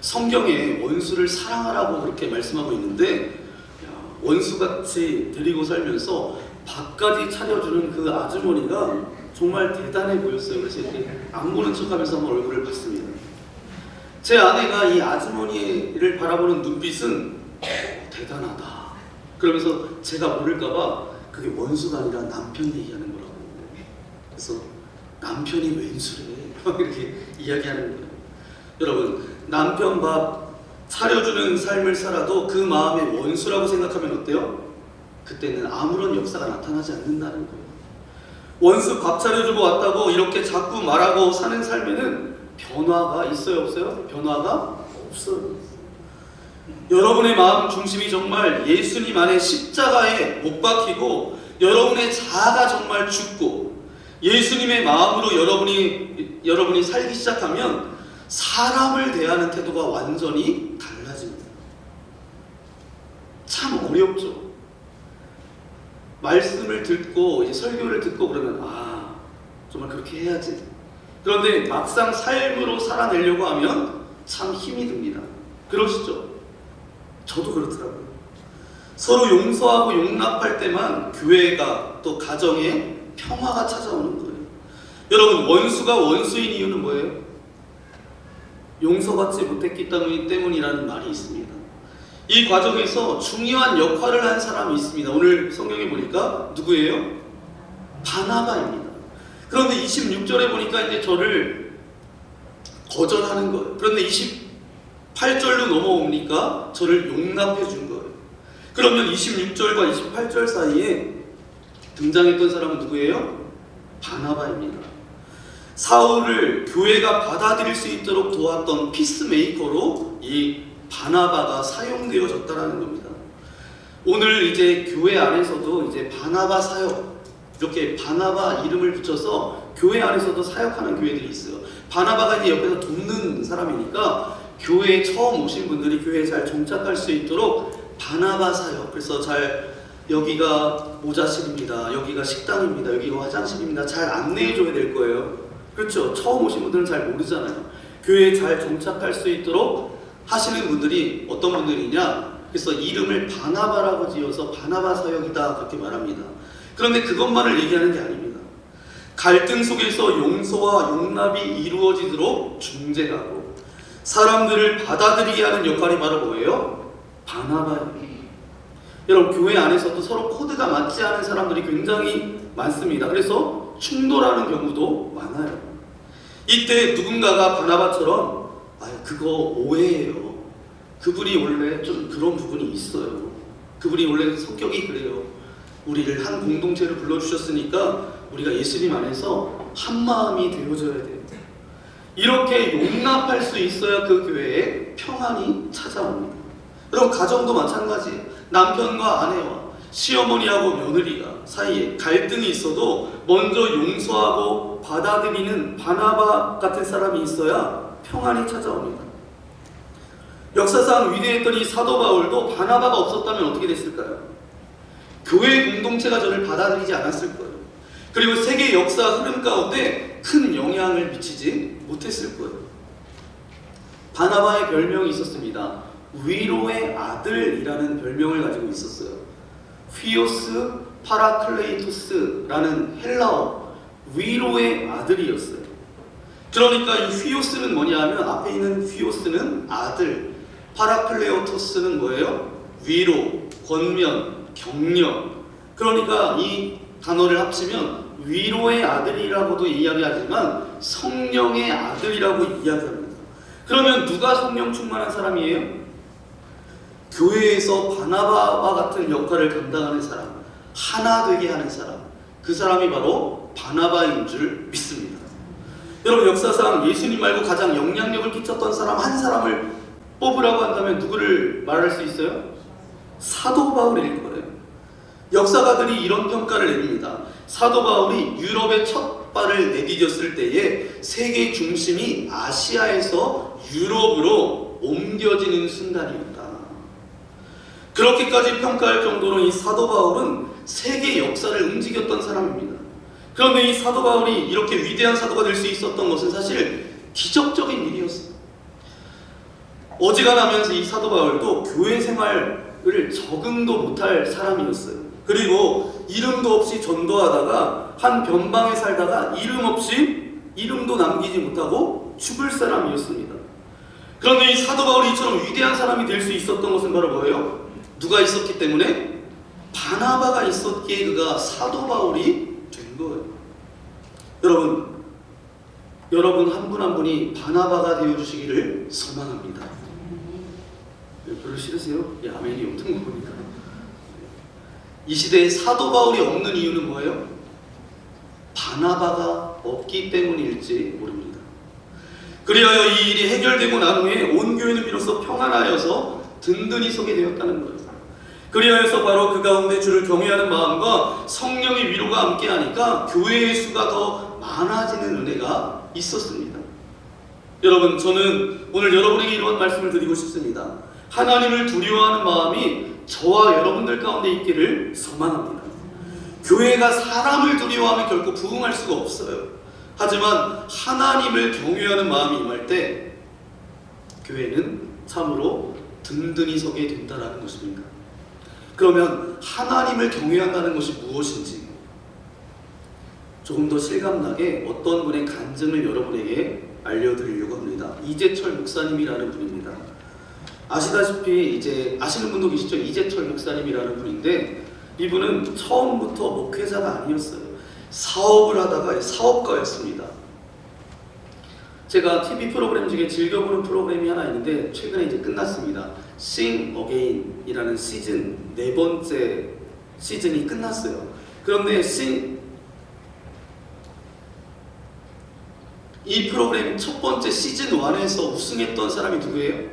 성경에 원수를 사랑하라고 그렇게 말씀하고 있는데 원수같이 데리고 살면서 밥까지 차려주는 그 아주머니가 정말 대단해 보였어요. 그래서 이렇게 안 보는 척하면서 한번 얼굴을 봤습니다. 제 아내가 이 아주머니를 바라보는 눈빛은 대단하다 그러면서 제가 모를까봐 그게 원수가 아니라 남편 얘기하는 거라고. 그래서 남편이 왼수래 이렇게 이야기하는 거예요. 여러분 남편 밥 차려주는 삶을 살아도 그 마음의 원수라고 생각하면 어때요? 그때는 아무런 역사가 나타나지 않는다는 거예요. 원수 밥 차려주고 왔다고 이렇게 자꾸 말하고 사는 삶에는 변화가 있어요 없어요? 변화가 없어요. 여러분의 마음 중심이 정말 예수님 안에 십자가에 못 박히고 여러분의 자아가 정말 죽고 예수님의 마음으로 여러분이 살기 시작하면 사람을 대하는 태도가 완전히 달라집니다. 참 어렵죠. 말씀을 듣고 이제 설교를 듣고 그러면 정말 그렇게 해야지. 그런데 막상 삶으로 살아내려고 하면 참 힘이 듭니다. 그러시죠? 저도 그렇더라고요. 서로 용서하고 용납할 때만 교회가 또 가정에 평화가 찾아오는 거예요. 여러분 원수가 원수인 이유는 뭐예요? 용서받지 못했기 때문이라는 말이 있습니다. 이 과정에서 중요한 역할을 한 사람이 있습니다. 오늘 성경에 보니까 누구예요? 바나바입니다. 그런데 26절에 보니까 이제 저를 거절하는 거예요. 그런데 28절로 넘어오니까 저를 용납해 준 거예요. 그러면 26절과 28절 사이에 등장했던 사람은 누구예요? 바나바입니다. 사울을 교회가 받아들일 수 있도록 도왔던 피스메이커로 이 바나바가 사용되어졌다라는 겁니다. 오늘 이제 교회 안에서도 이제 바나바 사역 이렇게 바나바 이름을 붙여서 교회 안에서도 사역하는 교회들이 있어요. 바나바가 이제 옆에서 돕는 사람이니까 교회에 처음 오신 분들이 교회에 잘 정착할 수 있도록 바나바 사역. 그래서 여기가 모자실입니다. 여기가 식당입니다. 여기가 화장실입니다. 잘 안내해줘야 될 거예요. 그렇죠? 처음 오신 분들은 잘 모르잖아요. 교회에 잘 정착할 수 있도록 하시는 분들이 어떤 분들이냐? 그래서 이름을 바나바라고 지어서 바나바 사역이다 그렇게 말합니다. 그런데 그것만을 얘기하는 게 아닙니다. 갈등 속에서 용서와 용납이 이루어지도록 중재하고 사람들을 받아들이게 하는 역할이 바로 뭐예요? 바나바입니다. 여러분 교회 안에서도 서로 코드가 맞지 않은 사람들이 굉장히 많습니다. 그래서 충돌하는 경우도 많아요. 이때 누군가가 바나바처럼 그거 오해예요. 그분이 원래 좀 그런 부분이 있어요. 그분이 원래 성격이 그래요. 우리를 한 공동체로 불러주셨으니까 우리가 예수님 안에서 한 마음이 되어져야 돼요. 이렇게 용납할 수 있어야 그 교회에 평안이 찾아옵니다. 여러분 가정도 마찬가지예요. 남편과 아내와 시어머니하고 며느리가 사이에 갈등이 있어도 먼저 용서하고 받아들이는 바나바 같은 사람이 있어야 평안이 찾아옵니다. 역사상 위대했던 이 사도 바울도 바나바가 없었다면 어떻게 됐을까요? 교회 공동체가 저를 받아들이지 않았을 거예요. 그리고 세계 역사 흐름 가운데 큰 영향을 미치지 못했을 거예요. 바나바의 별명이 있었습니다. 위로의 아들이라는 별명을 가지고 있었어요. 휘오스 파라클레이토스라는 헬라어, 위로의 아들이었어요. 그러니까 이 휘오스는 뭐냐 하면 앞에 있는 휘오스는 아들, 파라클레오토스는 뭐예요? 위로, 권면, 격려. 그러니까 이 단어를 합치면 위로의 아들이라고도 이야기하지만 성령의 아들이라고 이야기합니다. 그러면 누가 성령 충만한 사람이에요? 교회에서 바나바와 같은 역할을 감당하는 사람, 하나 되게 하는 사람, 그 사람이 바로 바나바인 줄 믿습니다. 여러분, 역사상 예수님 말고 가장 영향력을 끼쳤던 사람 한 사람을 뽑으라고 한다면 누구를 말할 수 있어요? 사도 바울일 거예요. 역사가들이 이런 평가를 내립니다. 사도 바울이 유럽에 첫 발을 내디뎠을 때에 세계 중심이 아시아에서 유럽으로 옮겨지는 순간이었다. 그렇게까지 평가할 정도로 이 사도 바울은 세계 역사를 움직였던 사람입니다. 그런데 이 사도 바울이 이렇게 위대한 사도가 될 수 있었던 것은 사실 기적적인 일이었어요. 어지간하면서 이 사도 바울도 교회 생활을 적응도 못할 사람이었어요. 그리고 이름도 없이 전도하다가 한 변방에 살다가 이름도 남기지 못하고 죽을 사람이었습니다. 그런데 이 사도 바울이 이처럼 위대한 사람이 될 수 있었던 것은 바로 뭐예요? 누가 있었기 때문에? 바나바가 있었기에 그가 사도 바울이 된 거예요. 여러분 한 분 한 분이 바나바가 되어주시기를 소망합니다. 별로 싫으세요? 아멘이 없는 거 보니까. 이 시대에 사도 바울이 없는 이유는 뭐예요? 바나바가 없기 때문일지 모릅니다. 그리하여 이 일이 해결되고 난 후에 온 교회는 비로소 평안하여서 든든히 서게 되었다는 거예요. 그리하여서 바로 그 가운데 주를 경외하는 마음과 성령의 위로가 함께하니까 교회의 수가 더 많아지는 은혜가 있었습니다. 여러분, 저는 오늘 여러분에게 이런 말씀을 드리고 싶습니다. 하나님을 두려워하는 마음이 저와 여러분들 가운데 있기를 소망합니다. 교회가 사람을 두려워하면 결코 부흥할 수가 없어요. 하지만 하나님을 경외하는 마음이 임할 때 교회는 참으로 든든히 서게 된다는 것입니다. 그러면 하나님을 경외한다는 것이 무엇인지 조금 더 실감나게 어떤 분의 간증을 여러분에게 알려드리려고 합니다. 이재철 목사님이라는 분입니다. 아시다시피 이제 아시는 분도 계시죠? 이재철 목사님이라는 분인데 이분은 처음부터 목회자가 아니었어요. 사업을 하다가 사업가였습니다. 제가 TV 프로그램 중에 즐겨보는 프로그램이 하나 있는데 최근에 이제 끝났습니다. Sing Again이라는 시즌 4번째 시즌이 끝났어요. 그런데 이 프로그램 첫 번째 시즌 1에서 우승했던 사람이 누구예요?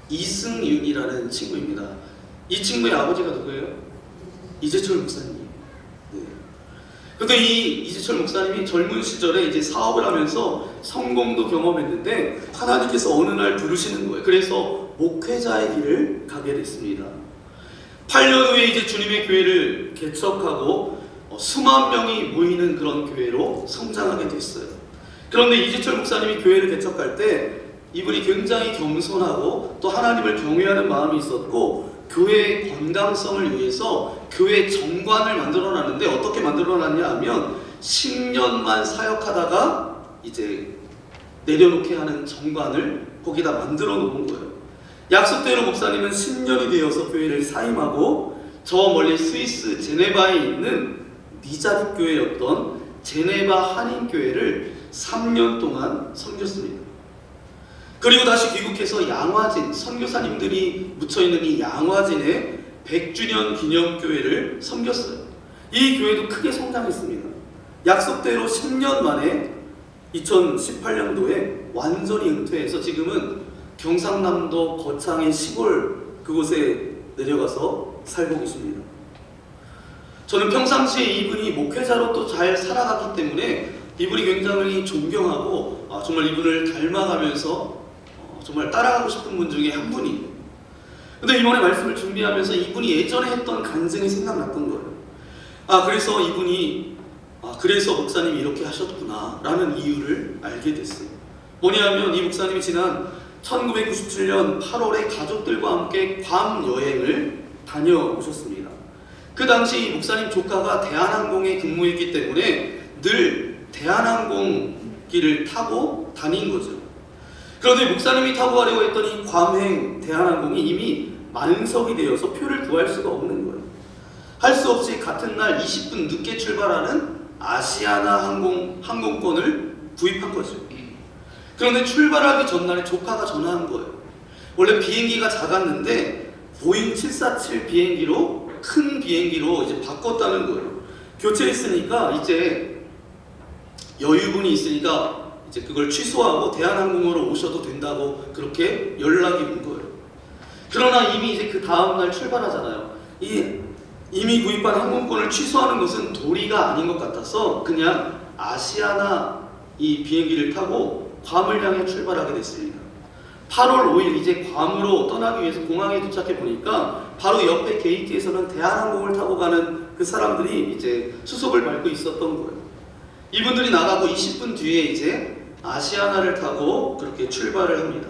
이승윤이라는 친구입니다. 이 친구의 아버지가 누구예요? 이재철 목사님이에요. 네. 근데 이 이재철 목사님이 젊은 시절에 이제 사업을 하면서 성공도 경험했는데 하나님께서 어느 날 부르시는 거예요. 그래서 목회자의 길을 가게 됐습니다. 8년 후에 이제 주님의 교회를 개척하고 수만 명이 모이는 그런 교회로 성장하게 됐어요. 그런데 이재철 목사님이 교회를 개척할 때 이분이 굉장히 겸손하고 또 하나님을 경외하는 마음이 있었고 교회의 건강성을 위해서 교회 정관을 만들어놨는데 어떻게 만들어놨냐 하면 10년만 사역하다가 이제 내려놓게 하는 정관을 거기다 만들어 놓은 거예요. 약속대로 목사님은 10년이 되어서 교회를 사임하고 저 멀리 스위스 제네바에 있는 미자립교회였던 제네바 한인교회를 3년 동안 섬겼습니다. 그리고 다시 귀국해서 양화진, 선교사님들이 묻혀있는 이 양화진의 100주년 기념교회를 섬겼어요. 이 교회도 크게 성장했습니다. 약속대로 10년 만에 2018년도에 완전히 은퇴해서 지금은 경상남도 거창의 시골 그곳에 내려가서 살고 계십니다. 저는 평상시에 이분이 목회자로 또 잘 살아갔기 때문에 이분이 굉장히 존경하고 정말 이분을 닮아가면서 정말 따라가고 싶은 분 중에 한 분이에요. 근데 이번에 말씀을 준비하면서 이분이 예전에 했던 간증이 생각났던 거예요. 그래서 이분이 그래서 목사님이 이렇게 하셨구나 라는 이유를 알게 됐어요. 뭐냐면 이 목사님이 지난 1997년 8월에 가족들과 함께 괌 여행을 다녀오셨습니다. 그 당시 이 목사님 조카가 대한항공에 근무했기 때문에 늘 대한항공기를 타고 다닌 거죠. 그런데 목사님이 타고 가려고 했더니 괌행 대한항공이 이미 만석이 되어서 표를 구할 수가 없는 거예요. 할 수 없이 같은 날 20분 늦게 출발하는 아시아나 항공권을 구입한 거죠. 그런데 출발하기 전날에 조카가 전화한 거예요. 원래 비행기가 작았는데 보잉 747 비행기로 큰 비행기로 이제 바꿨다는 거예요. 교체했으니까 이제 여유분이 있으니까 이제 그걸 취소하고 대한항공으로 오셔도 된다고 그렇게 연락이 온 거예요. 그러나 이미 이제 그 다음날 출발하잖아요. 이미 구입한 항공권을 취소하는 것은 도리가 아닌 것 같아서 그냥 아시아나 이 비행기를 타고 괌을 향해 출발하게 됐습니다. 8월 5일 이제 괌으로 떠나기 위해서 공항에 도착해 보니까 바로 옆에 게이트에서는 대한항공을 타고 가는 그 사람들이 이제 수속을 밟고 있었던 거예요. 이분들이 나가고 20분 뒤에 이제 아시아나를 타고 그렇게 출발을 합니다.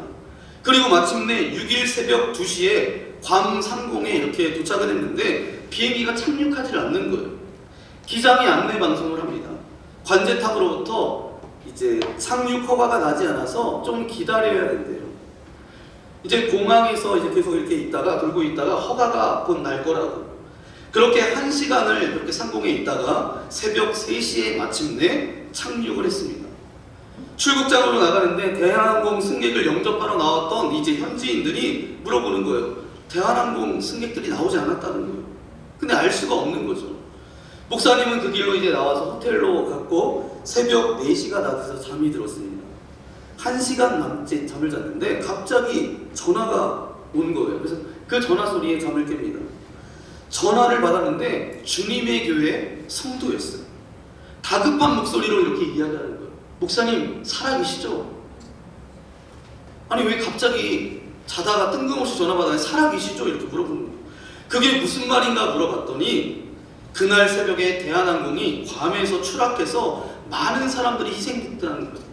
그리고 마침내 6일 새벽 2시에 괌 상공에 이렇게 도착을 했는데 비행기가 착륙하지 않는 거예요. 기장이 안내 방송을 합니다. 관제탑으로부터 이제 착륙 허가가 나지 않아서 좀 기다려야 된대요. 이제 공항에서 이제 계속 이렇게 있다가 돌고 있다가 허가가 곧 날 거라고. 그렇게 1시간을 그렇게 상공에 있다가 새벽 3시에 마침내 착륙을 했습니다. 출국장으로 나가는데 대한항공 승객을 영접하러 나왔던 이제 현지인들이 물어보는 거예요. 대한항공 승객들이 나오지 않았다는 거예요. 근데 알 수가 없는 거죠. 목사님은 그 길로 이제 나와서 호텔로 갔고 새벽 4시가 다 돼서 잠이 들었습니다. 1시간 남짓 잠을 잤는데 갑자기 전화가 온 거예요. 그래서 그 전화 소리에 잠을 깹니다. 전화를 받았는데 주님의 교회 성도였어요. 다급한 목소리로 이렇게 이야기하는 거예요. 목사님 살아계시죠? 아니 왜 갑자기 자다가 뜬금없이 전화 받아요? 살아계시죠? 이렇게 물어보는 거예요. 그게 무슨 말인가 물어봤더니 그날 새벽에 대한항공이 괌에서 추락해서 많은 사람들이 희생됐다는 거예요.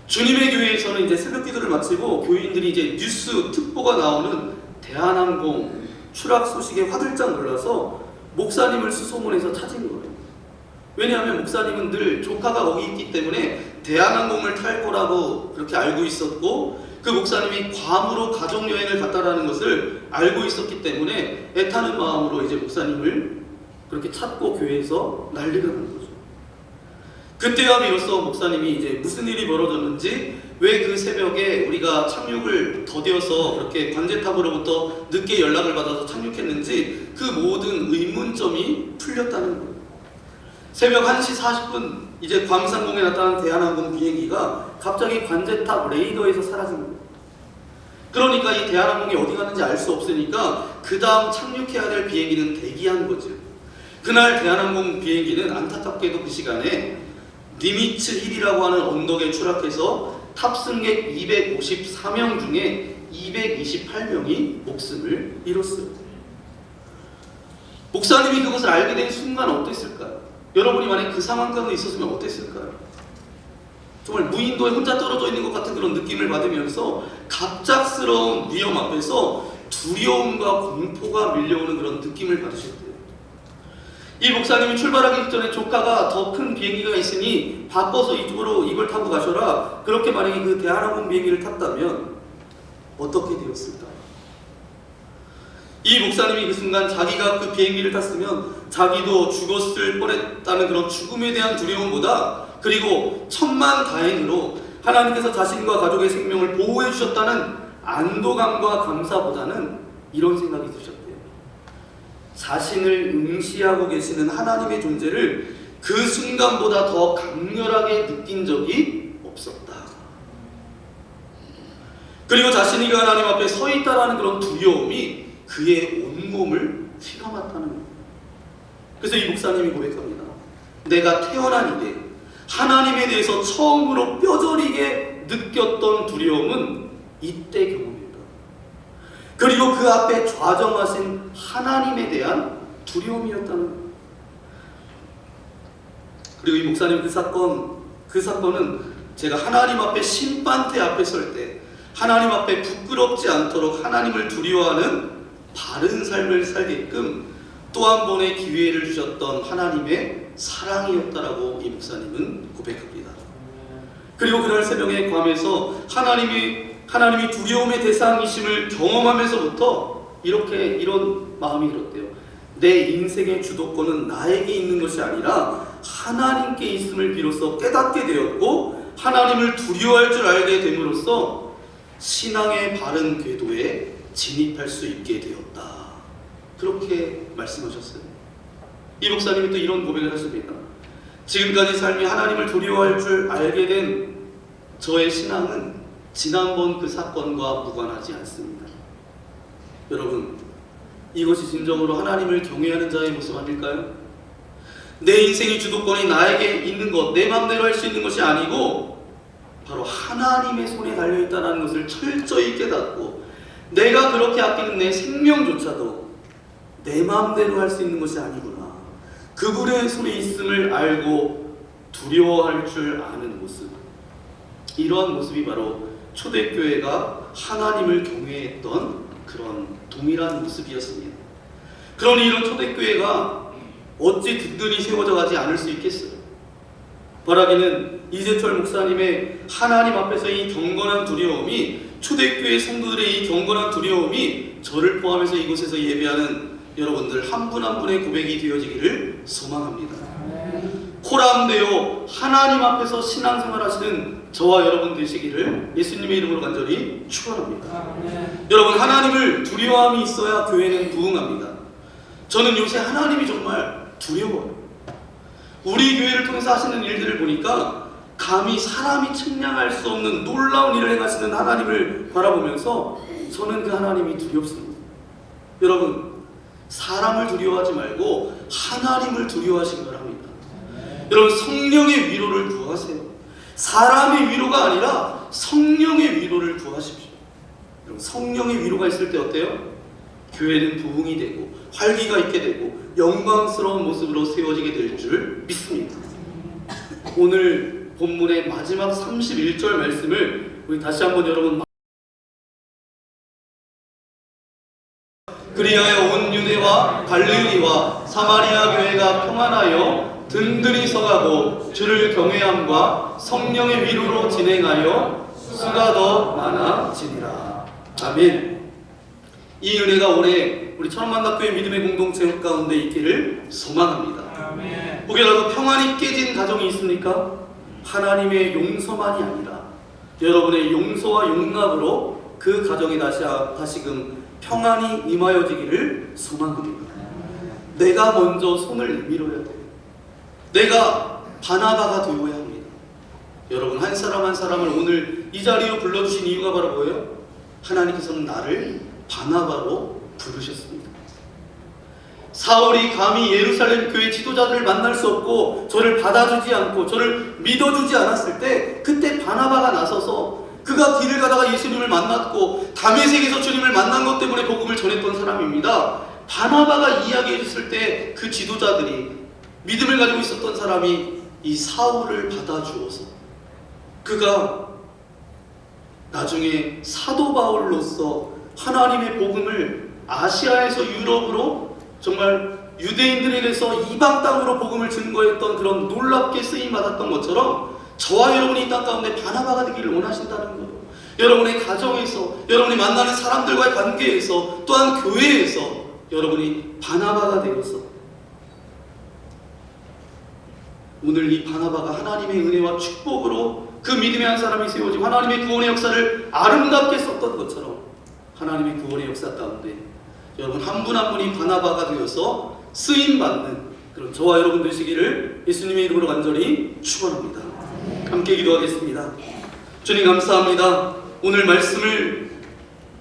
주님의 교회에서는 이제 새벽 기도를 마치고 교인들이 이제 뉴스 특보가 나오는 대한항공 추락 소식에 화들짝 놀라서 목사님을 수소문해서 찾은 거예요. 왜냐하면 목사님은 늘 조카가 거기 있기 때문에 대한항공을 탈 거라고 그렇게 알고 있었고 그 목사님이 괌으로 가족여행을 갔다라는 것을 알고 있었기 때문에 애타는 마음으로 이제 목사님을 그렇게 찾고 교회에서 난리가 난 거죠. 그때야 비로소 목사님이 이제 무슨 일이 벌어졌는지 왜 그 새벽에 우리가 착륙을 더뎌서 그렇게 관제탑으로부터 늦게 연락을 받아서 착륙했는지 그 모든 의문점이 풀렸다는 거예요. 새벽 1시 40분 이제 괌 상공에 나타난 대한항공 비행기가 갑자기 관제탑 레이더에서 사라진 거예요. 그러니까 이 대한항공이 어디 갔는지 알 수 없으니까 그 다음 착륙해야 될 비행기는 대기한 거죠. 그날 대한항공 비행기는 안타깝게도 그 시간에 니미츠 힐이라고 하는 언덕에 추락해서 탑승객 254명 중에 228명이 목숨을 잃었어요. 목사님이 그것을 알게 된 순간 어땠을까요? 여러분이 만약 그 상황 가운데 있었으면 어땠을까요? 정말 무인도에 혼자 떨어져 있는 것 같은 그런 느낌을 받으면서 갑작스러운 위험 앞에서 두려움과 공포가 밀려오는 그런 느낌을 받으셨대요. 이 목사님이 출발하기 전에 조카가 더 큰 비행기가 있으니 바꿔서 이쪽으로 이걸 타고 가셔라. 그렇게 만약에 그 대한항공 비행기를 탔다면 어떻게 되었을까? 이 목사님이 그 순간 자기가 그 비행기를 탔으면 자기도 죽었을 뻔했다는 그런 죽음에 대한 두려움보다 그리고 천만다행으로 하나님께서 자신과 가족의 생명을 보호해 주셨다는 안도감과 감사보다는 이런 생각이 드셨대요. 자신을 응시하고 계시는 하나님의 존재를 그 순간보다 더 강렬하게 느낀 적이 없었다. 그리고 자신이 그 하나님 앞에 서 있다라는 그런 두려움이 그의 온몸을 휘감았다는 거예요. 그래서 이 목사님이 고백합니다. 내가 태어난 이래 하나님에 대해서 처음으로 뼈저리게 느꼈던 두려움은 이때 경험입니다. 그리고 그 앞에 좌정하신 하나님에 대한 두려움이었다는 거예요. 그리고 이 목사님 그 사건은 제가 하나님 앞에 심판대 앞에 설 때 하나님 앞에 부끄럽지 않도록 하나님을 두려워하는 바른 삶을 살게끔 또 한 번의 기회를 주셨던 하나님의 사랑이었다라고 이 목사님은 고백합니다. 그리고 그날 새벽에 괌에서 하나님이 두려움의 대상이심을 경험하면서부터 이런 마음이 들었대요. 내 인생의 주도권은 나에게 있는 것이 아니라 하나님께 있음을 비로소 깨닫게 되었고 하나님을 두려워할 줄 알게 됨으로써 신앙의 바른 궤도에 진입할 수 있게 되었다. 그렇게 말씀하셨어요. 이 목사님이 또 이런 고백을 하십니다. 지금까지 삶이 하나님을 두려워할 줄 알게 된 저의 신앙은 지난번 그 사건과 무관하지 않습니다. 여러분, 이것이 진정으로 하나님을 경외하는 자의 모습 아닐까요? 내 인생의 주도권이 나에게 있는 것, 내 마음대로 할 수 있는 것이 아니고 바로 하나님의 손에 달려있다는 것을 철저히 깨닫고 내가 그렇게 아끼는 내 생명조차도 내 마음대로 할 수 있는 것이 아니구나. 그분의 손에 있음을 알고 두려워할 줄 아는 모습. 이러한 모습이 바로 초대교회가 하나님을 경외했던 그런 동일한 모습이었습니다. 그러니 이런 초대교회가 어찌 든든히 세워져 가지 않을 수 있겠어요? 바라기는 이재철 목사님의 하나님 앞에서 이 경건한 두려움이 초대교회 성도들의 이 경건한 두려움이 저를 포함해서 이곳에서 예배하는 여러분들 한 분 한 분의 고백이 되어지기를 소망합니다. 코람되어 하나님 앞에서 신앙생활 하시는 저와 여러분 되시기를 예수님의 이름으로 간절히 축원합니다. 여러분, 하나님을 두려움이 있어야 교회는 부흥합니다. 저는 요새 하나님이 정말 두려워요. 우리 교회를 통해서 하시는 일들을 보니까 감히 사람이 측량할 수 없는 놀라운 일을 행하시는 하나님을 바라보면서 저는 그 하나님이 두렵습니다. 여러분, 사람을 두려워하지 말고 하나님을 두려워하시기 바랍니다. 여러분, 성령의 위로를 구하세요. 사람의 위로가 아니라 성령의 위로를 구하십시오. 여러분, 성령의 위로가 있을 때 어때요? 교회는 부흥이 되고 활기가 있게 되고 영광스러운 모습으로 세워지게 될 줄 믿습니다. 오늘 본문의 마지막 31절 말씀을 우리 다시 한번 여러분, 그리하여 온 유대와 갈릴리와 사마리아 교회가 평안하여 든든히 서가고 주를 경외함과 성령의 위로로 진행하여 수가 더 많아지니라. 아멘. 이 은혜가 올해 우리 천원만답교회 믿음의 공동체 가운데 있기를 소망합니다. 혹여라도 평안이 깨진 가정이 있습니까? 하나님의 용서만이 아니라 여러분의 용서와 용납으로 그 가정에 다시금 평안이 임하여지기를 소망합니다. 내가 먼저 손을 내밀어야 돼요. 내가 바나바가 되어야 합니다. 여러분, 한 사람 한 사람을 오늘 이 자리로 불러주신 이유가 바로 뭐예요? 하나님께서는 나를 바나바로 부르셨습니다. 사울이 감히 예루살렘 교회 지도자들을 만날 수 없고 저를 받아주지 않고 저를 믿어주지 않았을 때 그때 바나바가 나서서 그가 길을 가다가 예수님을 만났고 다메섹에서 주님을 만난 것 때문에 복음을 전했던 사람입니다. 바나바가 이야기해 줬을 때 그 지도자들이 믿음을 가지고 있었던 사람이 이 사울을 받아주어서 그가 나중에 사도 바울로서 하나님의 복음을 아시아에서 유럽으로 정말 유대인들에게서 이방 땅으로 복음을 증거했던 그런 놀랍게 쓰임받았던 것처럼 저와 여러분이 이 땅 가운데 바나바가 되기를 원하신다는 거예요. 여러분의 가정에서, 여러분이 만나는 사람들과의 관계에서, 또한 교회에서 여러분이 바나바가 되어서 오늘 이 바나바가 하나님의 은혜와 축복으로 그 믿음의 한 사람이 세워지고 하나님의 구원의 역사를 아름답게 썼던 것처럼 하나님의 구원의 역사 가운데 여러분 한 분 한 분이 바나바가 되어서 쓰임받는 그런 저와 여러분 되시기를 예수님의 이름으로 간절히 축원합니다. 함께 기도하겠습니다. 주님, 감사합니다. 오늘 말씀을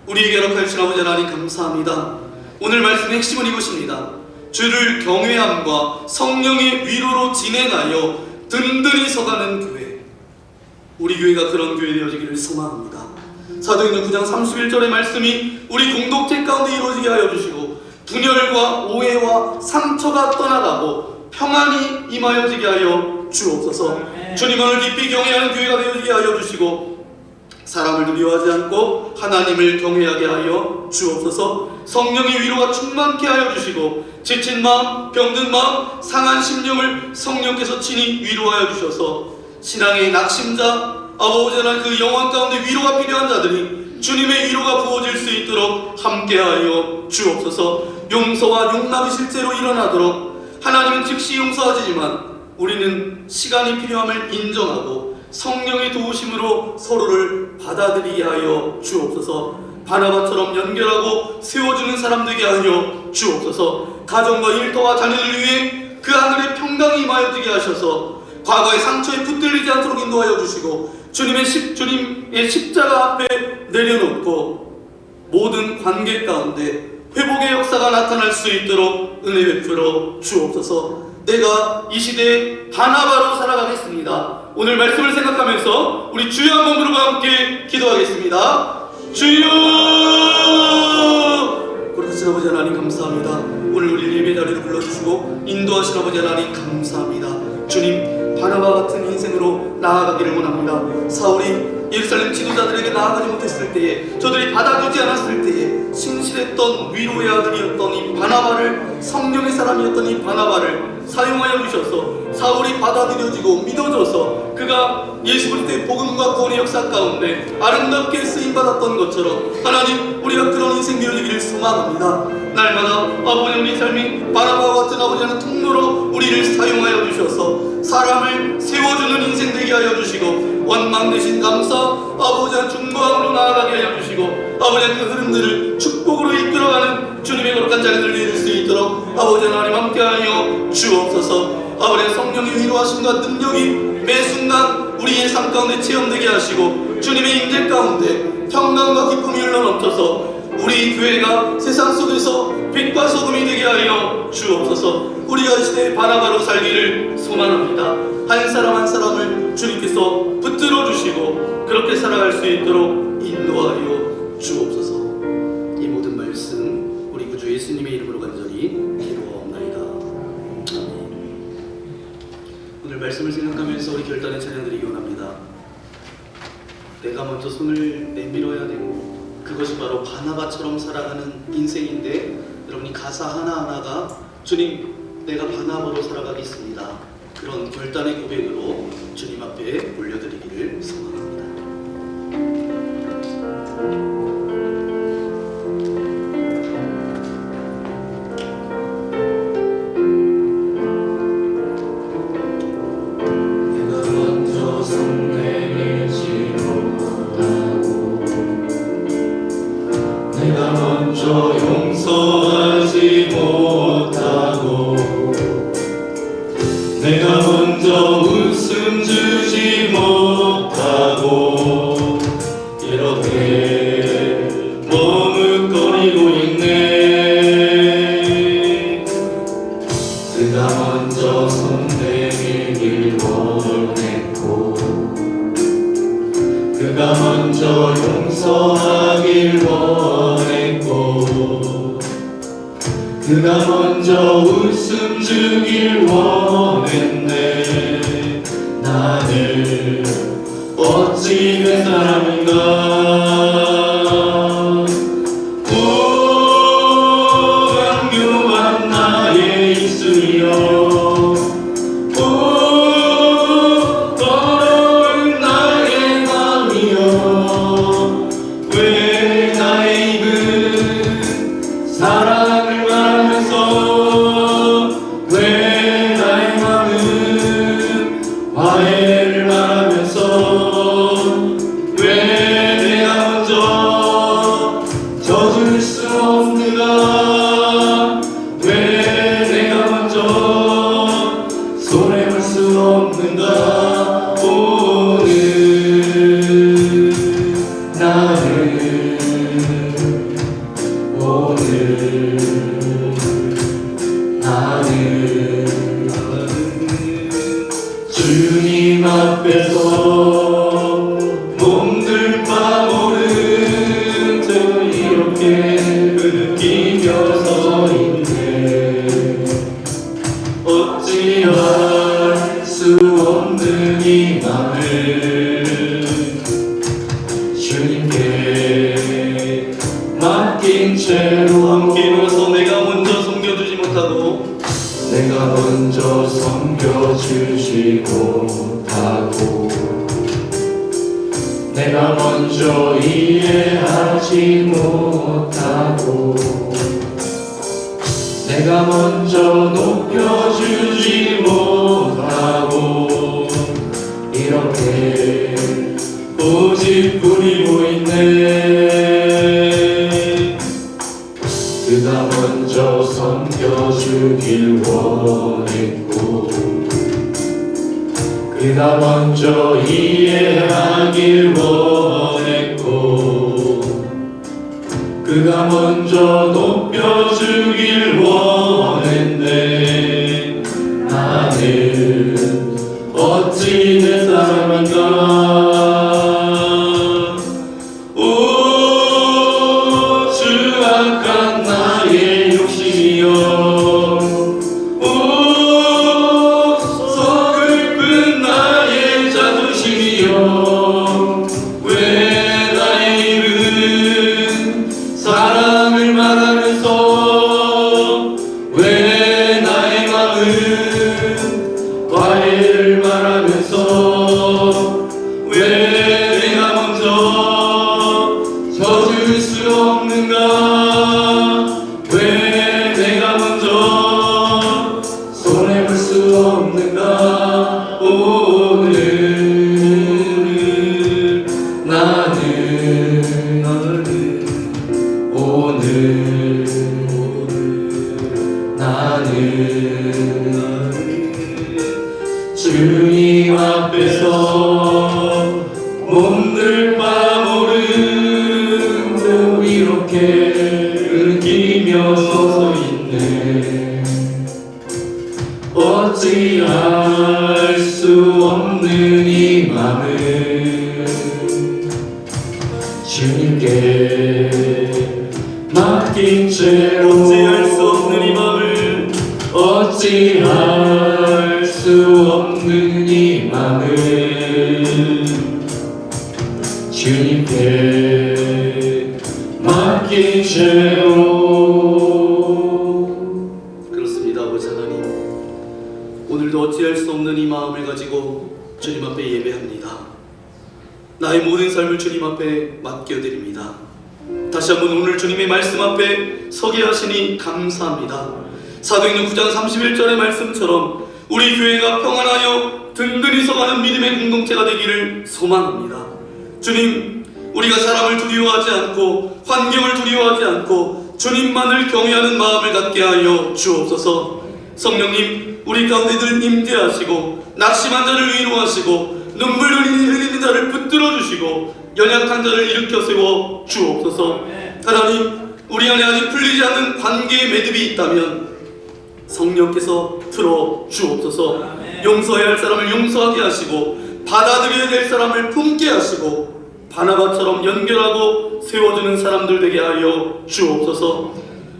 우리에게 허락하여 주신 아버지 하나님 감사합니다. 오늘 말씀의 핵심은 이것입니다. 주를 경외함과 성령의 위로로 진행하여 든든히 서가는 교회, 우리 교회가 그런 교회 되어지기를 소망합니다. 사도행전 9장 31절의 말씀이 우리 공동체 가운데 이루어지게 하여 주시고 분열과 오해와 상처가 떠나가고 평안이 임하여지게 하여 주옵소서. 주님을 깊이 경외하는 교회가 되어지게 하여 주시고 사람을 두려워하지 않고 하나님을 경외하게 하여 주옵소서. 성령의 위로가 충만케 하여 주시고 지친 마음, 병든 마음, 상한 심령을 성령께서 친히 위로하여 주셔서 신앙의 낙심자, 아버지 하나님 그 영혼 가운데 위로가 필요한 자들이 주님의 위로가 부어질 수 있도록 함께하여 주옵소서. 용서와 용납이 실제로 일어나도록 하나님은 즉시 용서하시지만 우리는 시간이 필요함을 인정하고 성령의 도우심으로 서로를 받아들이게 하여 주옵소서. 바나바처럼 연결하고 세워주는 사람 되게 하여 주옵소서. 가정과 일터와 자녀들 위해 그 하늘의 평강이 임하여지게 하셔서 과거의 상처에 붙들리지 않도록 인도하여 주시고 주님의 십자가 앞에 내려놓고 모든 관계 가운데 회복의 역사가 나타날 수 있도록 은혜 베풀어 주옵소서. 내가 이 시대에 바나바로 살아가겠습니다. 오늘 말씀을 생각하면서 우리 주여 한번 부르고 함께 기도하겠습니다. 주여! 거룩하신 아버지 하나님 감사합니다. 오늘 우리 예배 자리로 불러주시고 인도하신 아버지 하나님 감사합니다. 주님, 바나바 같은 인생으로 나아가기를 원합니다. 사울이 예루살렘 지도자들에게 나아가지 못했을 때에, 저들이 받아주지 않았을 때에 신실했던 위로의 아들이었던 이 바나바를, 성령의 사람이었던 이 바나바를 사용하여 주셔서 사울이 받아들여지고 믿어져서 그가 예수 그리스도의 복음과 구원의 역사 가운데 아름답게 쓰임받았던 것처럼 하나님, 우리가 그런 인생 되어지기를 소망합니다. 날마다 아버지 우리 삶이 바나바와 같은 아버지는 통로로 우리를 사용하여 주셔서 사람을 세워주는 인생 되게 하여 주시고 원망 대신 감사, 아버지의 중보함으로 나아가게 하여 주시고 아버지의 그 흐름들을 축복으로 이끌어가는 주님의 거룩한 자리를 이룰 수 있도록 아버지 하나님 함께하여 주옵소서. 아버지의 성령의 위로하심과 능력이 매 순간 우리의 삶 가운데 체험되게 하시고 주님의 임재 가운데 평강과 기쁨이 흘러넘쳐서 우리 교회가 세상 속에서 빛과 소금이 되게 하여 주옵소서. 우리가 이 시대의 바나바로 살기를 소망합니다. 한 사람 한 사람을 주님께서 붙들어 주시고 그렇게 살아갈 수 있도록 인도하여 주옵소서. 이 모든 말씀 우리 구주 예수님의 이름으로 간절히 기도하옵나이다. 아멘. 오늘 말씀을 생각하면서 우리 결단의 찬양드리기 원합니다. 내가 먼저 손을 내밀어야 되고 그것이 바로 바나바처럼 살아가는 인생인데, 여러분이 가사 하나하나가 주님, 내가 바나바로 살아가겠습니다, 그런 결단의 고백으로 주님 앞에 올려드리기를 소망합니다. 내가 먼저 손 내밀지 못하고 내가 먼저 용서하지 못하고 내가 먼저 웃음 주지 못하고 이렇게 머뭇거리고 있네. 그가 먼저 손 내밀길 원했고 그가 먼저 용서하길 원했고 그가 먼저 웃음 주길 원했네. 나는 어찌 그 사람인가. 오 강교한 나의 입술이여, 오 더러운 나의 마음이여, 왜 나의 입은 사랑을 말하면서 왜 나의 마음은 화해를 말하면서 왜 내가 먼저 젖을 수 없는가. 왜 내가 먼저 손해볼 수 없는가. 오늘 나는 오늘 나는 주님 앞에서 몸둘 바 모르는 없는 이 맘을 주님께 맡긴 채로 함께 일어서 내가 먼저 섬겨주지 못하고 내가 먼저 섬겨주지 못하고 내가 먼저 이해하지 못하고 내가 먼저 높여주지 못하고 이렇게 고집부리고 있네. 그가 먼저 섬겨주길 원했고 그가 먼저 이해하길 원했고 그가 먼저 높여주길 원했네. 나는 어찌 내 사람인가. 오 추악한 나의 욕심이여 오 서글픈 나의 자존심이여 왜 나의 입은 사랑을 말하면서 왜 나의 마음은 과외를 말하면서 왜 내가 먼저 져줄 수 없는가. 왜 내가 먼저 손해볼 수 없는가. 오늘 나는 오늘 나는 주님 앞에서 몸둘 바 모른 듯 이렇게 느끼며 서 있네. 어찌할 수 없는 이 맘을 주님께 맡긴 채로 어찌할 수 없는 이 맘을 어찌할 수 없는 이 맘을 주님께 맡긴 채로. 그렇습니다. 아버지 하나님, 오늘도 어찌할 수 없는 이 마음을 가지고 주님 앞에 예배합니다. 나의 모든 삶을 주님 앞에 맡겨드립니다. 다시 한번 오늘 주님의 말씀 앞에 서게 하시니 감사합니다. 사도행전 9장 31절의 말씀처럼 우리 교회가 평안하여 든든히 서가는 믿음의 공동체가 되기를 소망합니다. 주님, 우리가 사람을 두려워하지 않고 환경을 두려워하지 않고 주님만을 경외하는 마음을 갖게 하여 주옵소서. 성령님, 우리 가운데 늘 임재하시고 낙심한 자를 위로하시고 눈물 흘리는 자를 붙들어 주시고 연약한 자를 일으켜 세워 주옵소서. 하나님, 우리 안에 아직 풀리지 않는 관계의 매듭이 있다면 성령께서 풀어 주옵소서. 용서해야 할 사람을 용서하게 하시고 받아들여야 될 사람을 품게 하시고 바나바처럼 연결하고 세워주는 사람들 되게 하여 주옵소서.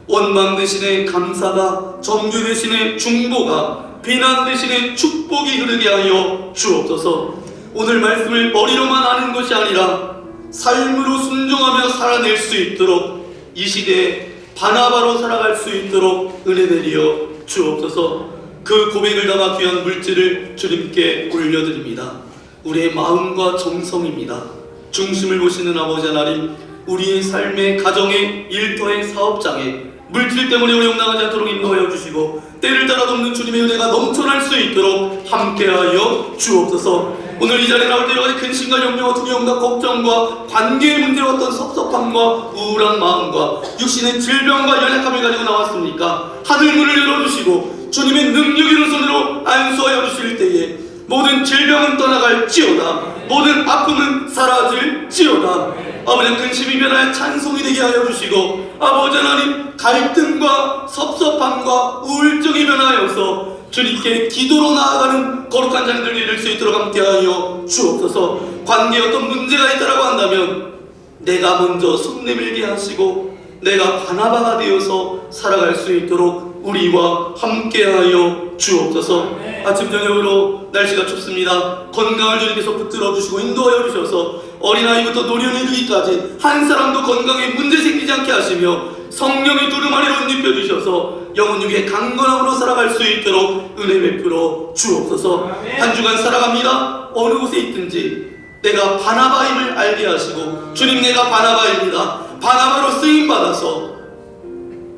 원망 대신에 감사가, 정죄 대신에 중보가, 비난 대신에 축복이 흐르게 하여 주옵소서. 오늘 말씀을 머리로만 아는 것이 아니라 삶으로 순종하며 살아낼 수 있도록 이 시대에 바나바로 살아갈 수 있도록 은혜 내리어 주옵소서. 그 고백을 담아 귀한 물질을 주님께 올려드립니다. 우리의 마음과 정성입니다. 중심을 보시는 아버지 하나님, 우리의 삶의 가정의 일터의 사업장에 물질 때문에 어려움 당하지 않도록 인도하여 주시고 때를 따라 돕는 주님의 은혜가 넘쳐날 수 있도록 함께하여 주옵소서. 오늘 이 자리에 나올 때 여러 가지 근심과 염려와 두려움과 걱정과 관계의 문제와 어떤 섭섭함과 우울한 마음과 육신의 질병과 연약함을 가지고 나왔습니까? 하늘문을 열어주시고 주님의 능력 있는 손으로 안수하여 주실 때에 모든 질병은 떠나갈지어다, 모든 아픔은 사라질지어다. 아버지, 근심이 변하여 찬송이 되게 하여 주시고 아버지 하나님, 갈등과 섭섭함과 우울증이 변하여서 주님께 기도로 나아가는 거룩한 자녀들이 될 수 있도록 함께하여 주옵소서. 관계에 어떤 문제가 있다라고 한다면 내가 먼저 손 내밀게 하시고 내가 바나바가 되어서 살아갈 수 있도록 우리와 함께하여 주옵소서. 아침 저녁으로 날씨가 춥습니다. 건강을 주님께서 붙들어 주시고 인도하여 주셔서 어린아이부터 노년에 이르기까지 한 사람도 건강에 문제 생기지 않게 하시며 성령의 두루마리로 입혀 주셔서 영혼 육의 강건함으로 살아갈 수 있도록 은혜 베풀어 주옵소서. 한 주간 살아갑니다. 어느 곳에 있든지 내가 바나바임을 알게 하시고, 주님 내가 바나바입니다. 바나바로 쓰임받아서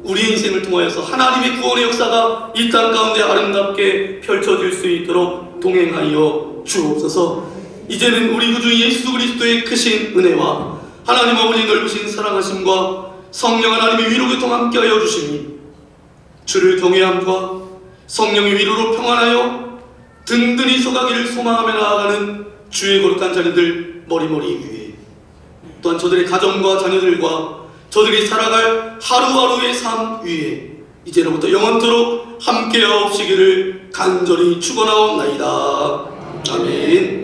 우리 인생을 통하여서 하나님의 구원의 역사가 이 땅 가운데 아름답게 펼쳐질 수 있도록 동행하여 주옵소서. 이제는 우리 구주 예수 그리스도의 크신 은혜와 하나님 아버지 넓으신 사랑하심과 성령 하나님의 위로 교통 함께하여 주시니 주를 경외함과 성령의 위로로 평안하여 든든히 서가기를 소망하며 나아가는 주의 거룩한 자녀들 머리머리 위에, 또한 저들의 가정과 자녀들과 저들이 살아갈 하루하루의 삶 위에 이제로부터 영원토록 함께하옵시기를 간절히 축원하옵나이다. 아멘.